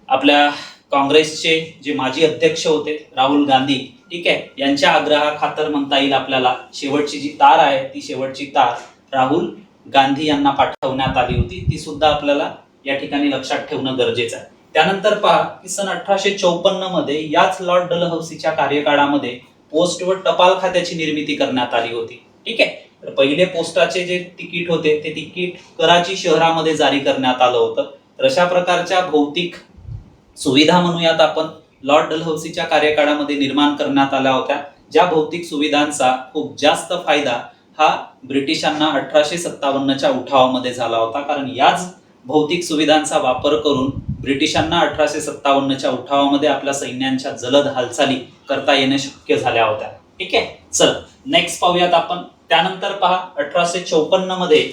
आपल्या काँग्रेसचे जे माजी अध्यक्ष होते राहुल गांधी, ठीक आहे, यांच्या आग्रहाखातर म्हणता येईल आपल्याला शेवटची जी तार आहे, ती शेवटची तार राहुल गांधी यांना पाठवण्यात आली होती. ती सुद्धा आपल्याला या ठिकाणी लक्षात ठेवणं गरजेचं आहे. त्यानंतर पहा की सन 1854 मध्ये याच लॉर्ड डलहौसीच्या कार्यकाळामध्ये पोस्ट व टपाल खात्याची निर्मिती करण्यात आली होती. ठीक आहे, तर पहिले पोस्टाचे जे तिकीट होते, ते तिकीट कराची शहरामध्ये जारी करण्यात आलं होतं. तर अशा प्रकारच्या भौतिक सुविधा म्हणूयात आपण लॉर्ड डलहौसीच्या कार्यकाळामध्ये निर्माण करण्यात आल्या होत्या, ज्या भौतिक सुविधांचा खूप जास्त फायदा हा ब्रिटिशांना 1857च्या उठावामध्ये झाला होता. कारण याच भौतिक सुविधांचा वापर करून ब्रिटिशांना 1857च्या उठावामध्ये आपल्या सैन्यांच्या जलद हालचाली करता येणे शक्य झाल्या होत्या. ठीक आहे, चल नेक्स्ट पाहूयात आपण. त्यानंतर पहा 1854 मध्ये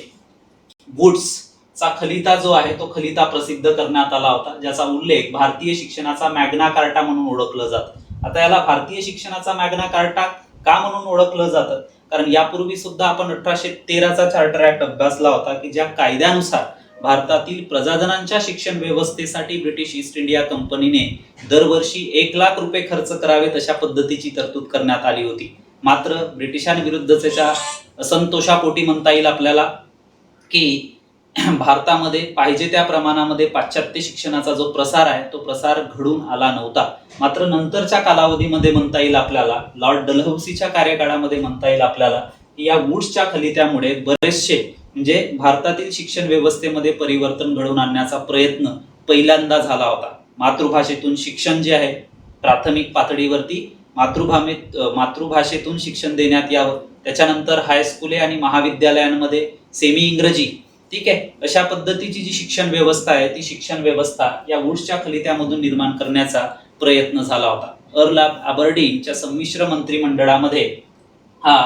वुड्सचा खलिता जो आहे, तो खलिता प्रसिद्ध करण्यात आला होता, ज्याचा उल्लेख भारतीय शिक्षणाचा मॅग्ना कार्टा म्हणून ओळखलं जातं. आता याला भारतीय शिक्षणाचा मॅग्ना कार्टा का म्हणून ओळखलं जातं, कारण यापूर्वी सुद्धा आपण 1813चा चार्टर ऍक्ट अभ्यासला होता की ज्या कायद्यानुसार भारतातील प्रजाजनांच्या शिक्षण व्यवस्थेसाठी ब्रिटिश ईस्ट इंडिया कंपनीने दरवर्षी 1 लाख रुपये खर्च करावेत अशा पद्धतीची तरतूद करण्यात आली होती. मात्र ब्रिटिशांविरुद्धच्या असंतोषापोटी म्हणता येईल आपल्याला की भारतामध्ये पाहिजे त्या प्रमाणामध्ये पाश्चात्य शिक्षणाचा जो प्रसार आहे, तो प्रसार घडून आला नव्हता. मात्र नंतरच्या कालावधीमध्ये म्हणता येईल आपल्याला, लॉर्ड डलहौसीच्या कार्यकाळामध्ये म्हणता येईल आपल्याला या वुड्सच्या खलित्यामुळे बरेचसे म्हणजे भारतातील शिक्षण व्यवस्थेमध्ये परिवर्तन घडवून आणण्याचा प्रयत्न पहिल्यांदा झाला होता. मातृभाषेतून शिक्षण जे आहे प्राथमिक पातळीवरती मातृभाषेतून शिक्षण देण्यात यावं. त्याच्यानंतर हायस्कूले आणि महाविद्यालयांमध्ये सेमी इंग्रजी, ठीक आहे, अशा पद्धतीची जी शिक्षण व्यवस्था आहे ती शिक्षण व्यवस्था या वुड्सच्या खलित्यामधून निर्माण करण्याचा प्रयत्न झाला होता. अर्ल अबरडीनच्या संमिश्र मंत्रिमंडळामध्ये हा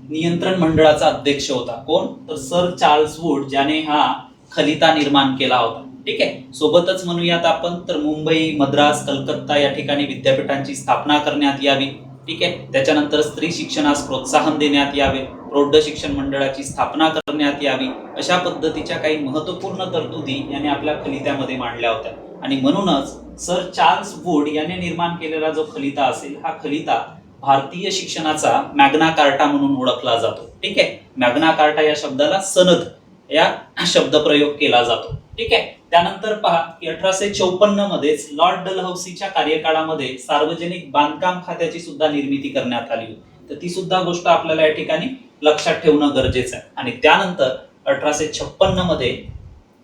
नियंत्रण मंडळाचा अध्यक्ष होता. कोण? तर सर चार्ल्स वुड, ज्याने हा खलिता निर्माण केला होता. ठीक आहे. सोबतच म्हणूयात आपण तर मुंबई, मद्रास, कलकत्ता या ठिकाणी विद्यापीठांची स्थापना करण्यात यावी. ठीक आहे. त्याच्यानंतर स्त्री शिक्षणास प्रोत्साहन देण्यात यावे, प्रौढ शिक्षण मंडळाची स्थापना करण्यात यावी, अशा पद्धतीच्या काही महत्त्वपूर्ण तरतुदी याने आपल्या खलित्यामध्ये मांडल्या होत्या. आणि म्हणूनच सर चार्ल्स वुड याने निर्माण केलेला जो खलिता असेल हा खलिता भारतीय शिक्षणाचा मॅग्ना कार्टा म्हणून ओळखला जातो. ठीक आहे. मॅग्ना कार्टा या शब्दाला सनद या शब्दप्रयोग केला जातो. ठीक आहे. त्यानंतर पहा की 1854 मध्येच लॉर्ड डलहौसीच्या कार्यकाळामध्ये सार्वजनिक बांधकाम खात्याची सुद्धा निर्मिती करण्यात आली होती. तर ती सुद्धा गोष्ट आपल्याला या ठिकाणी लक्षात ठेवणं गरजेचं आहे. आणि त्यानंतर 1856 मध्ये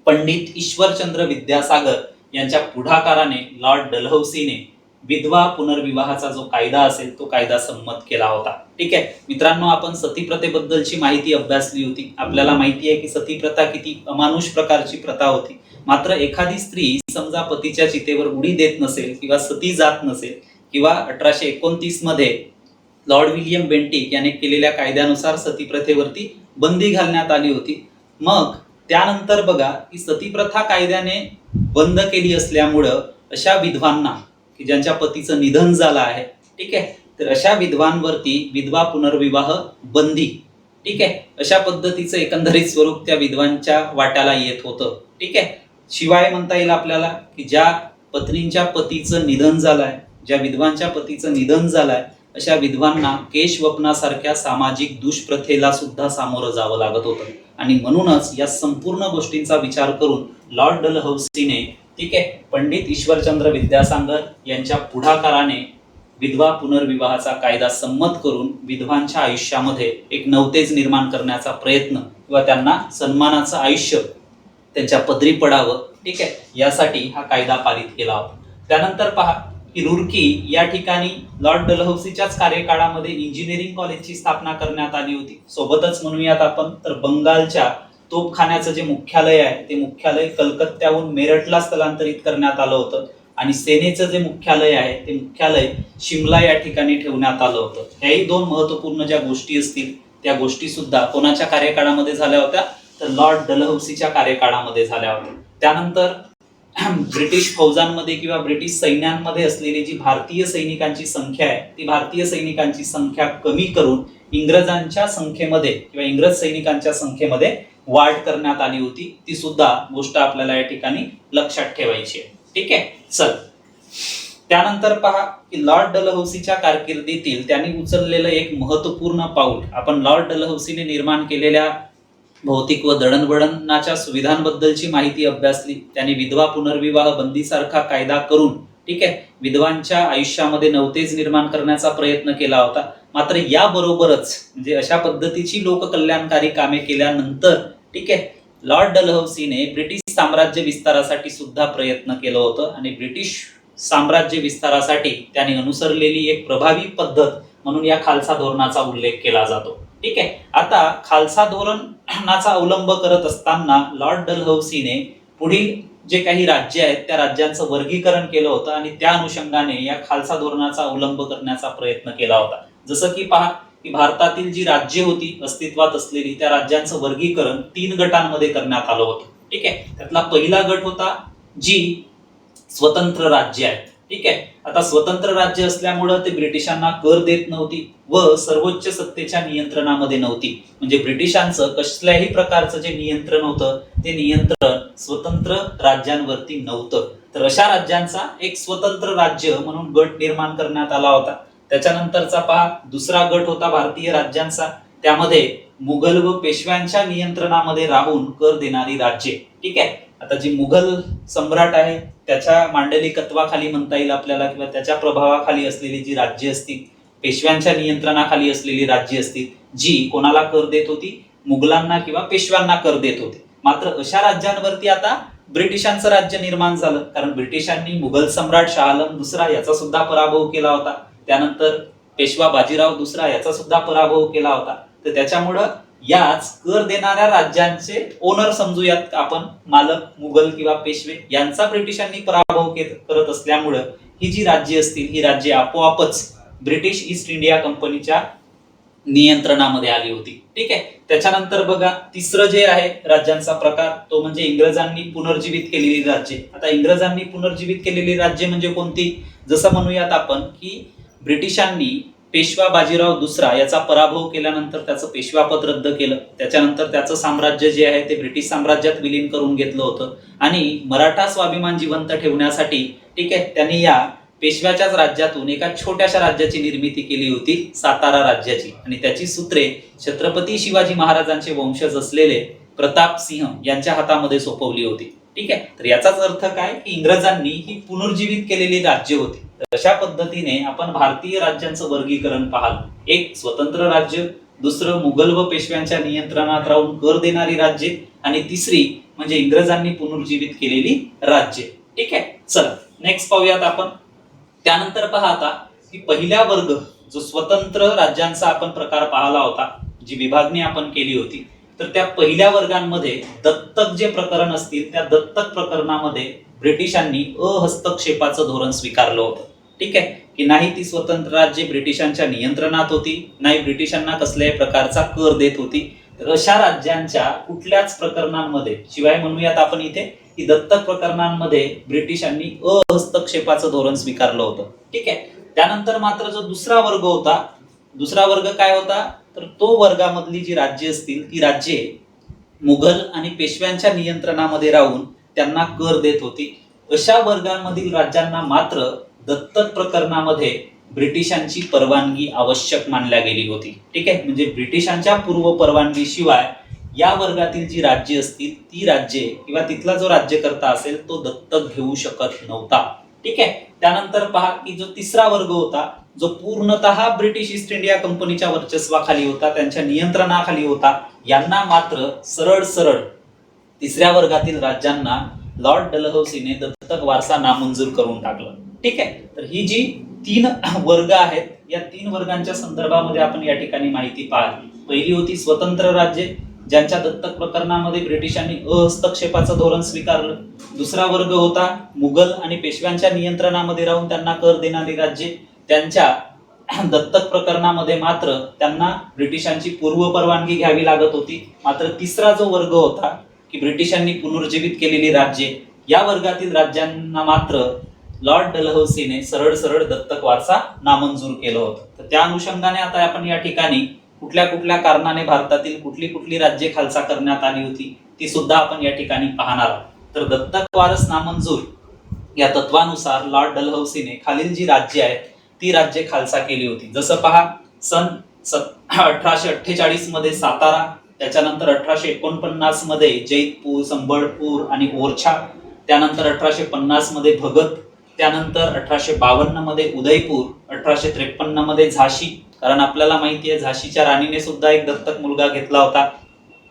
पंडित ईश्वरचंद्र विद्यासागर यांच्या पुढाकाराने लॉर्ड डलहौसीने विधवा पुनर्विवाहाचा जो कायदा असेल तो कायदा संमत केला होता. ठीक आहे मित्रांनो, आपण सतीप्रथेबद्दलची माहिती अभ्यासली होती. आपल्याला माहिती आहे की सतीप्रथा किती अमानुष प्रकारची प्रथा होती. मात्र एखादी स्त्री समजा पतीच्या चितेवर उडी देत नसेल किंवा सती जात नसेल किंवा 1829 मध्ये लॉर्ड विलियम बेंटिक याने केलेल्या कायद्यानुसार सतीप्रथेवरती बंदी घालण्यात आली होती. मग त्यानंतर बघा की सतीप्रथा कायद्याने बंद केली असल्यामुळं अशा विधवांना की ज्यांच्या पतीचं निधन झालं आहे, ठीक आहे, तर अशा विधवांवरती विधवा पुनर्विवाह बंदी, ठीक आहे, अशा पद्धतीचं एकंदरीत स्वरूप त्या विधवांच्या वाट्याला येत होतं. ठीक आहे. शिवाय म्हणता येईल आपल्याला की ज्या पत्नींच्या पतीचं निधन झालंय, ज्या विधवांच्या पतीचं निधन झालंय अशा विधवांना केशवपनासारख्या सामाजिक दुष्प्रथेला सुद्धा सामोरं जावं लागत होतं. आणि म्हणूनच या संपूर्ण गोष्टींचा विचार करून लॉर्ड डलहौसीने, ठीक आहे, पंडित ईश्वरचंद्र विद्यासागर यांच्या पुढाकाराने विधवा पुनर्विवाहाचा कायदा संमत करून विधवांच्या आयुष्यामध्ये एक नवतेज निर्माण करण्याचा प्रयत्न किंवा त्यांना सन्मानाचं आयुष्य त्यांच्या पदरी पडावं, ठीक आहे, यासाठी हा कायदा पारित केला होता. त्यानंतर पहा की रुर्की या ठिकाणी लॉर्ड डलहौसीच्याच कार्यकाळामध्ये इंजिनिअरिंग कॉलेजची स्थापना करण्यात आली होती. सोबतच म्हणूयात आपण तर बंगालच्या तोफखान्याचं जे मुख्यालय आहे ते मुख्यालय कलकत्त्याहून मेरठला स्थलांतरित करण्यात आलं होतं आणि सेनेचं जे मुख्यालय आहे ते मुख्यालय शिमला या ठिकाणी ठेवण्यात आलं होतं. ह्याही दोन महत्त्वपूर्ण ज्या गोष्टी असतील त्या गोष्टी सुद्धा कोणाच्या कार्यकाळामध्ये झाल्या होत्या तर लॉर्ड डलहौसीच्या कार्यकाळामध्ये झाल्या होत्या. त्यानंतर ब्रिटिश फौजांमध्ये किंवा ब्रिटिश सैन्यांमध्ये असलेली जी भारतीय सैनिकांची संख्या आहे ती भारतीय सैनिकांची संख्या कमी करून इंग्रजांच्या संख्येमध्ये किंवा इंग्रज सैनिकांच्या संख्येमध्ये वाढ करण्यात आली होती. ती सुद्धा गोष्ट आपल्याला या ठिकाणी लक्षात ठेवायची आहे. ठीक आहे. चल त्यानंतर पहा की लॉर्ड डलहौसीच्या कारकिर्दीतील त्यांनी उचललेलं एक महत्त्वपूर्ण पाऊल, आपण लॉर्ड डलहौसीने निर्माण केलेल्या भौतिक व दळणवळणाच्या सुविधांबद्दलची माहिती अभ्यासली. त्यांनी विधवा पुनर्विवाह बंदीसारखा कायदा करून, ठीक आहे, विधवांच्या आयुष्यामध्ये नवतेज निर्माण करण्याचा प्रयत्न केला होता. मात्र याबरोबरच म्हणजे अशा पद्धतीची लोककल्याणकारी कामे केल्यानंतर, ठीक आहे, लॉर्ड डलहौसीने ब्रिटिश साम्राज्य विस्तारासाठी सुद्धा प्रयत्न केलं होतं आणि ब्रिटिश साम्राज्य विस्तारासाठी त्यांनी अनुसरलेली एक प्रभावी पद्धत म्हणून या खालसा धोरणाचा उल्लेख केला जातो. ठीक आहे. आता खालसा धोरणाचा अवलंब करत असताना लॉर्ड डलहौसीने पुढील जे काही राज्य आहेत त्या राज्यांचं वर्गीकरण केलं होतं आणि त्या अनुषंगाने या खालसा धोरणाचा अवलंब करण्याचा प्रयत्न केला होता. जसं की पहा की भारतातील जी राज्ये होती अस्तित्वात असलेली त्या राज्यांचं वर्गीकरण 3 गटांमध्ये करण्यात आलं होतं. ठीक आहे. त्यातला पहिला गट होता जी स्वतंत्र राज्य आहेत. ठीक आहे. आता स्वतंत्र राज्य असल्यामुळं ते ब्रिटिशांना कर देत नव्हती व सर्वोच्च सत्तेच्या नियंत्रणामध्ये नव्हती. म्हणजे ब्रिटिशांचं कसल्याही प्रकारचं जे नियंत्रण होतं ते नियंत्रण स्वतंत्र राज्यांवरती नव्हतं. तर अशा राज्यांचा एक स्वतंत्र राज्य म्हणून गट निर्माण करण्यात आला होता. त्याच्यानंतरचा पहा दुसरा गट होता भारतीय राज्यांचा, त्यामध्ये मुघल व पेशव्यांच्या नियंत्रणामध्ये राहून कर देणारी राज्ये. ठीक आहे. आता जी मुघल सम्राट आहे त्याच्या मांडलिकत्वाखाली म्हणता येईल आपल्याला किंवा त्याच्या प्रभावाखाली असलेली जी राज्ये असतील, पेशव्यांच्या नियंत्रणाखाली असलेली राज्ये असतील, जी कोणाला कर देत होती, मुघलांना किंवा पेशव्यांना कर देत होते. मात्र अशा राज्यांवरती आता ब्रिटिशांचं राज्य निर्माण झालं, कारण ब्रिटिशांनी मुघल सम्राट शहाआलम दुसरा याचा सुद्धा पराभव केला होता. त्यानंतर पेशवा बाजीराव दुसरा याचा सुद्धा पराभव केला होता. तर त्याच्यामुळं याच कर देणाऱ्या राज्यांचे ओनर समजूयात आपण, मालक मुघल किंवा पेशवे यांचा ब्रिटिशांनी पराभव करत असल्यामुळं ही जी राज्ये असतील ही राज्ये आपोआपच ब्रिटिश ईस्ट इंडिया कंपनीच्या नियंत्रणामध्ये आली होती. ठीक आहे. त्याच्यानंतर बघा तिसरं जे आहे राज्यांचा प्रकार तो म्हणजे इंग्रजांनी पुनर्जीवित केलेली राज्ये. आता इंग्रजांनी पुनर्जीवित केलेली राज्ये म्हणजे कोणती, जसं म्हणूयात आपण की ब्रिटिशांनी पेशवा बाजीराव दुसरा याचा पराभव केल्यानंतर त्याचं पेशवापद रद्द केलं. त्याच्यानंतर त्याचं साम्राज्य जे आहे ते ब्रिटिश साम्राज्यात विलीन करून घेतलं होतं आणि मराठा स्वाभिमान जिवंत ठेवण्यासाठी ठीक आहे त्यांनी या पेशव्याच्याच राज्यातून एका छोट्याशा राज्याची निर्मिती केली होती, सातारा राज्याची. आणि त्याची सूत्रे छत्रपती शिवाजी महाराजांचे वंशज असलेले प्रताप सिंह यांच्या हातामध्ये सोपवली होती. ठीक आहे. तर याचाच अर्थ काय की इंग्रजांनी ही पुनर्जीवित केलेली राज्य होती. तर अशा पद्धतीने आपण भारतीय राज्यांचं वर्गीकरण पाहाल. एक स्वतंत्र राज्य, दुसरं मुघल व पेशव्यांच्या नियंत्रणात राहून कर देणारी राज्ये आणि तिसरी म्हणजे इंग्रजांनी पुनर्जीवित केलेली राज्ये. ठीक आहे. चला नेक्स्ट पाहूयात आपण. त्यानंतर पहा आता की पहिला वर्ग जो स्वतंत्र राज्यांचा आपण प्रकार पाहिला होता, जी विभागणी आपण केली होती, तर त्या पहिल्या वर्गांमध्ये दत्तक जे प्रकरण असतील त्या दत्तक प्रकरणामध्ये ब्रिटिशांनी अहस्तक्षेपाचं धोरण स्वीकारलं होतं. ठीक आहे. की नाही ती स्वतंत्र राज्ये ब्रिटिशांच्या नियंत्रणात होती, नाही ब्रिटिशांना कसल्याही प्रकारचा कर देत होती. तर अशा राज्यांच्या कुठल्याच प्रकरणांमध्ये, शिवाय म्हणूयात आपण इथे की दत्तक प्रकरणांमध्ये ब्रिटिशांनी अहस्तक्षेपाचं धोरण स्वीकारलं होतं. ठीक आहे. त्यानंतर मात्र जो दुसरा वर्ग होता, दुसरा वर्ग काय होता, तर तो वर्गामधली जी राज्ये असतील ती राज्ये मुघल आणि पेशव्यांच्या नियंत्रणामध्ये राहून त्यांना कर देत होती. अशा वर्गांमधील राज्यांना मात्र दत्तक प्रकरणामध्ये ब्रिटिशांची परवानगी आवश्यक मानल्या गेली होती. ठीक आहे. म्हणजे ब्रिटिशांच्या पूर्व परवानगीशिवाय या वर्गातील जी राज्ये असतील ती राज्ये किंवा तिथला जो राज्यकर्ता असेल तो दत्तक घेऊ शकत नव्हता. ठीक आहे. त्यानंतर पहा की जो तिसरा वर्ग होता जो पूर्णतः ब्रिटिश ईस्ट इंडिया कंपनीच्या वर्चस्वाखाली होता, त्यांच्या नियंत्रणाखाली होता, यांना मात्र सरळ सरळ तिसऱ्या वर्गातील राज्यांना लॉर्ड डलहौसीने दत्तक वारसा नामंजूर करून टाकलं. ठीक आहे. तर ही जी 3 वर्ग आहेत या 3 वर्गांच्या संदर्भामध्ये आपण या ठिकाणी माहिती पाहिली. पहिली होती स्वतंत्र राज्ये ज्यांच्या दत्तक प्रकरणामध्ये ब्रिटिशांनी अहस्तक्षेपाचं धोरण स्वीकारलं. दुसरा वर्ग होता मुघल आणि पेशव्यांच्या नियंत्रणामध्ये राहून त्यांना कर देणारी राज्ये, त्यांच्या दत्तक प्रकरणामध्ये मात्र त्यांना ब्रिटिशांची पूर्व परवानगी घ्यावी लागत होती. मात्र तिसरा जो वर्ग होता की ब्रिटिशांनी पुनर्जीवित केलेली राज्ये, या वर्गातील राज्यांना मात्र लॉर्ड डलहौसीने सरळ सरळ दत्तक वारसा नामंजूर केलं होतं. तर त्या अनुषंगाने आता आपण या ठिकाणी कुठल्या कुठल्या कारणाने भारतातील कुठली कुठली राज्ये खालसा करण्यात आली होती ती सुद्धा आपण या ठिकाणी पाहणार आहोत. तर दत्तक वारस नामंजूर या तत्वानुसार लॉर्ड डलहौसीने खालील जी राज्ये आहेत ती राज्ये खालसा केली होती. जसं पहा, सन 1848 मध्ये सातारा, त्याच्यानंतर 1849 मध्ये जैतपूर, संबळपूर आणि ओरछा, त्यानंतर 1850 मध्ये भगत, त्यानंतर 1852 मध्ये उदयपूर, 1853 मध्ये झाशी, कारण आपल्याला माहिती आहे झाशीच्या राणीने सुद्धा एक दत्तक मुलगा घेतला होता.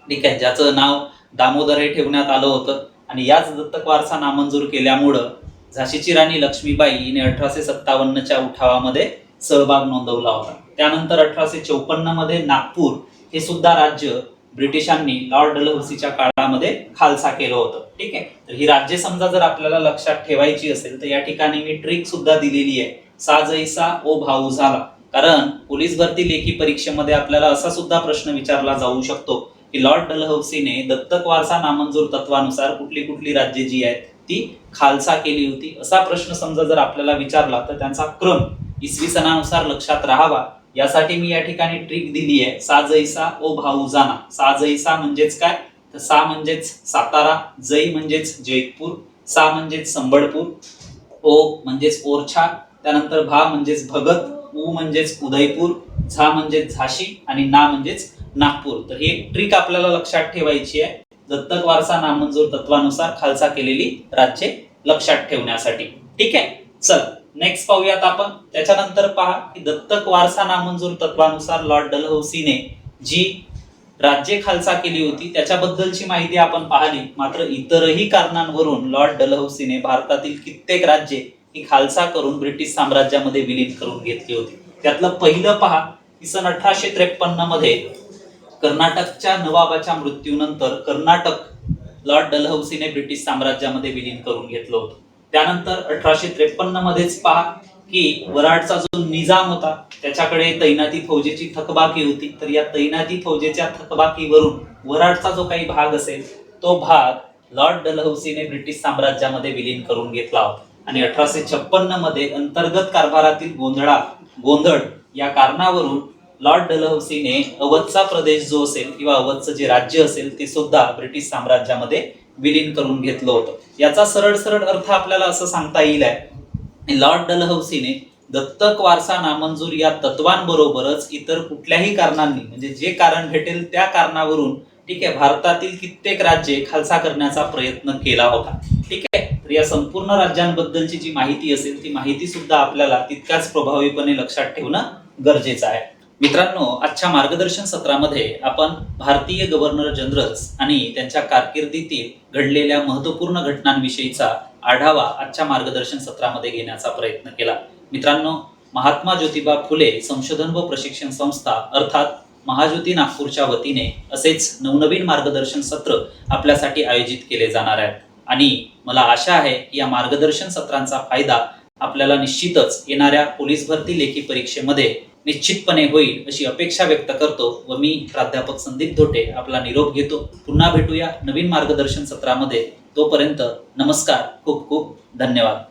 ठीक आहे. ज्याचं नाव दामोदर हे ठेवण्यात आलं होतं आणि याच दत्तक वारसा नामंजूर केल्यामुळं झाशीची राणी लक्ष्मीबाई हिने 1857च्या उठावामध्ये सहभाग नोंदवला होता. त्यानंतर 1854 मध्ये नागपूर हे सुद्धा राज्य ब्रिटिशांनी लॉर्ड डलहौसीच्या काळामध्ये खालसा केलं होतं. ठीक आहे. तर ही राज्य समजा जर आपल्याला लक्षात ठेवायची असेल तर या ठिकाणी मी ट्रिक सुद्धा दिलेली आहे, सा जैसा ओ भाऊ झाला. कारण पोलीस भरती लेखी परीक्षेमध्ये आपल्याला असा सुद्धा प्रश्न विचारला जाऊ शकतो की लॉर्ड डलहौसीने दत्तक वारसा नामंजूर तत्वानुसार कुठली कुठली राज्ये जी आहेत ती खालसा केली होती. असा प्रश्न समजा जर आपल्याला विचारला तर त्यांचा क्रम इसवी सनानुसार लक्षात राहावा यासाठी मी या ठिकाणी ट्रिक दिली आहे, सा जैसा ओ भाऊ जाना. सा जैसा म्हणजेच काय, तर सा म्हणजेच सातारा, जै म्हणजेच जैतपूर, सा म्हणजेच संबळपूर, ओ म्हणजेच ओरछा, त्यानंतर भा म्हणजेच भगत, उ म्हणजेच उदयपूर, झा म्हणजेच झाशी आणि ना म्हणजेच नागपूर. तर ही ट्रिक आपल्याला लक्षात ठेवायची आहे दत्तक वारसा नामंजूर तत्वानुसार खालसा केलेली राज्ये लक्षात ठेवण्यासाठी. ठीक आहे. चल नेक्स्ट पाहूयात आपण. त्याच्यानंतर पहा की दत्तक वारसा नामंजूर तत्वानुसार लॉर्ड डलहौसीने जी राज्ये खालसा केली होती त्याच्याबद्दलची माहिती आपण पाहिली. मात्र इतरही कारणांवरून लॉर्ड डलहौसीने भारतातील कित्येक राज्ये ही खालसा करून ब्रिटिश साम्राज्यामध्ये विलीन करून घेतली होती. त्यातलं पहिलं पहा की सन 1853 मध्ये कर्नाटकच्या नवाबाच्या मृत्यूनंतर कर्नाटक लॉर्ड डलहौसीने ब्रिटिश साम्राज्यामध्ये विलीन करून घेतलं होतं. त्यानंतर 1853 मध्येच पहा की वराडचा जो निजाम होता त्याच्याकडे तैनाती फौजेची थकबाकी होती. तर या तैनाती फौजेच्या थकबाकीवरून वराडचा जो काही भाग असेल तो भाग लॉर्ड डलहौसीने ब्रिटिश साम्राज्यामध्ये विलीन करून घेतला होता. आणि 1856 मध्ये अंतर्गत कारभारातील गोंधळ या कारणावरून लॉर्ड डलहौसीने अवधचा प्रदेश जो असेल किंवा अवधचं जे राज्य असेल ते सुद्धा ब्रिटिश साम्राज्यामध्ये विलीन करून घेतलं होतं. याचा सरळ सरळ अर्थ आपल्याला असं सांगता येईल आहे, लॉर्ड डलहौसीने दत्तक वारसा नामंजूर या तत्वांबरोबरच इतर कुठल्याही कारणांनी म्हणजे जे कारण भेटेल त्या कारणावरून ठीक आहे भारतातील कित्येक राज्ये खालसा करण्याचा प्रयत्न केला होता. ठीक आहे, तर या संपूर्ण राज्यांबद्दलची जी माहिती असेल ती माहिती सुद्धा आपल्याला तितक्याच प्रभावीपणे लक्षात ठेवणं गरजेचं आहे. मित्रांनो, आजच्या मार्गदर्शन सत्रामध्ये आपण भारतीय गव्हर्नर जनरल्स आणि त्यांच्या कारकिर्दीतील घडलेल्या महत्त्वपूर्ण घटनांविषयीचा आढावा आजच्या मार्गदर्शन सत्रामध्ये घेण्याचा प्रयत्न केला. मित्रांनो, महात्मा ज्योतिबा फुले संशोधन व प्रशिक्षण संस्था अर्थात महाज्योती नागपूरच्या वतीने असेच नवनवीन मार्गदर्शन सत्र आपल्यासाठी आयोजित केले जाणार आहेत. आणि मला आशा आहे की या मार्गदर्शन सत्रांचा फायदा आपल्याला निश्चितच येणाऱ्या पोलीस भरती लेखी परीक्षेमध्ये निश्चितपणे होईल अशी अपेक्षा व्यक्त करतो व मी प्राध्यापक संदीप धोटे आपला निरोप घेतो. पुन्हा भेटूया नवीन मार्गदर्शन सत्रामध्ये. तोपर्यंत नमस्कार, खूप खूप धन्यवाद.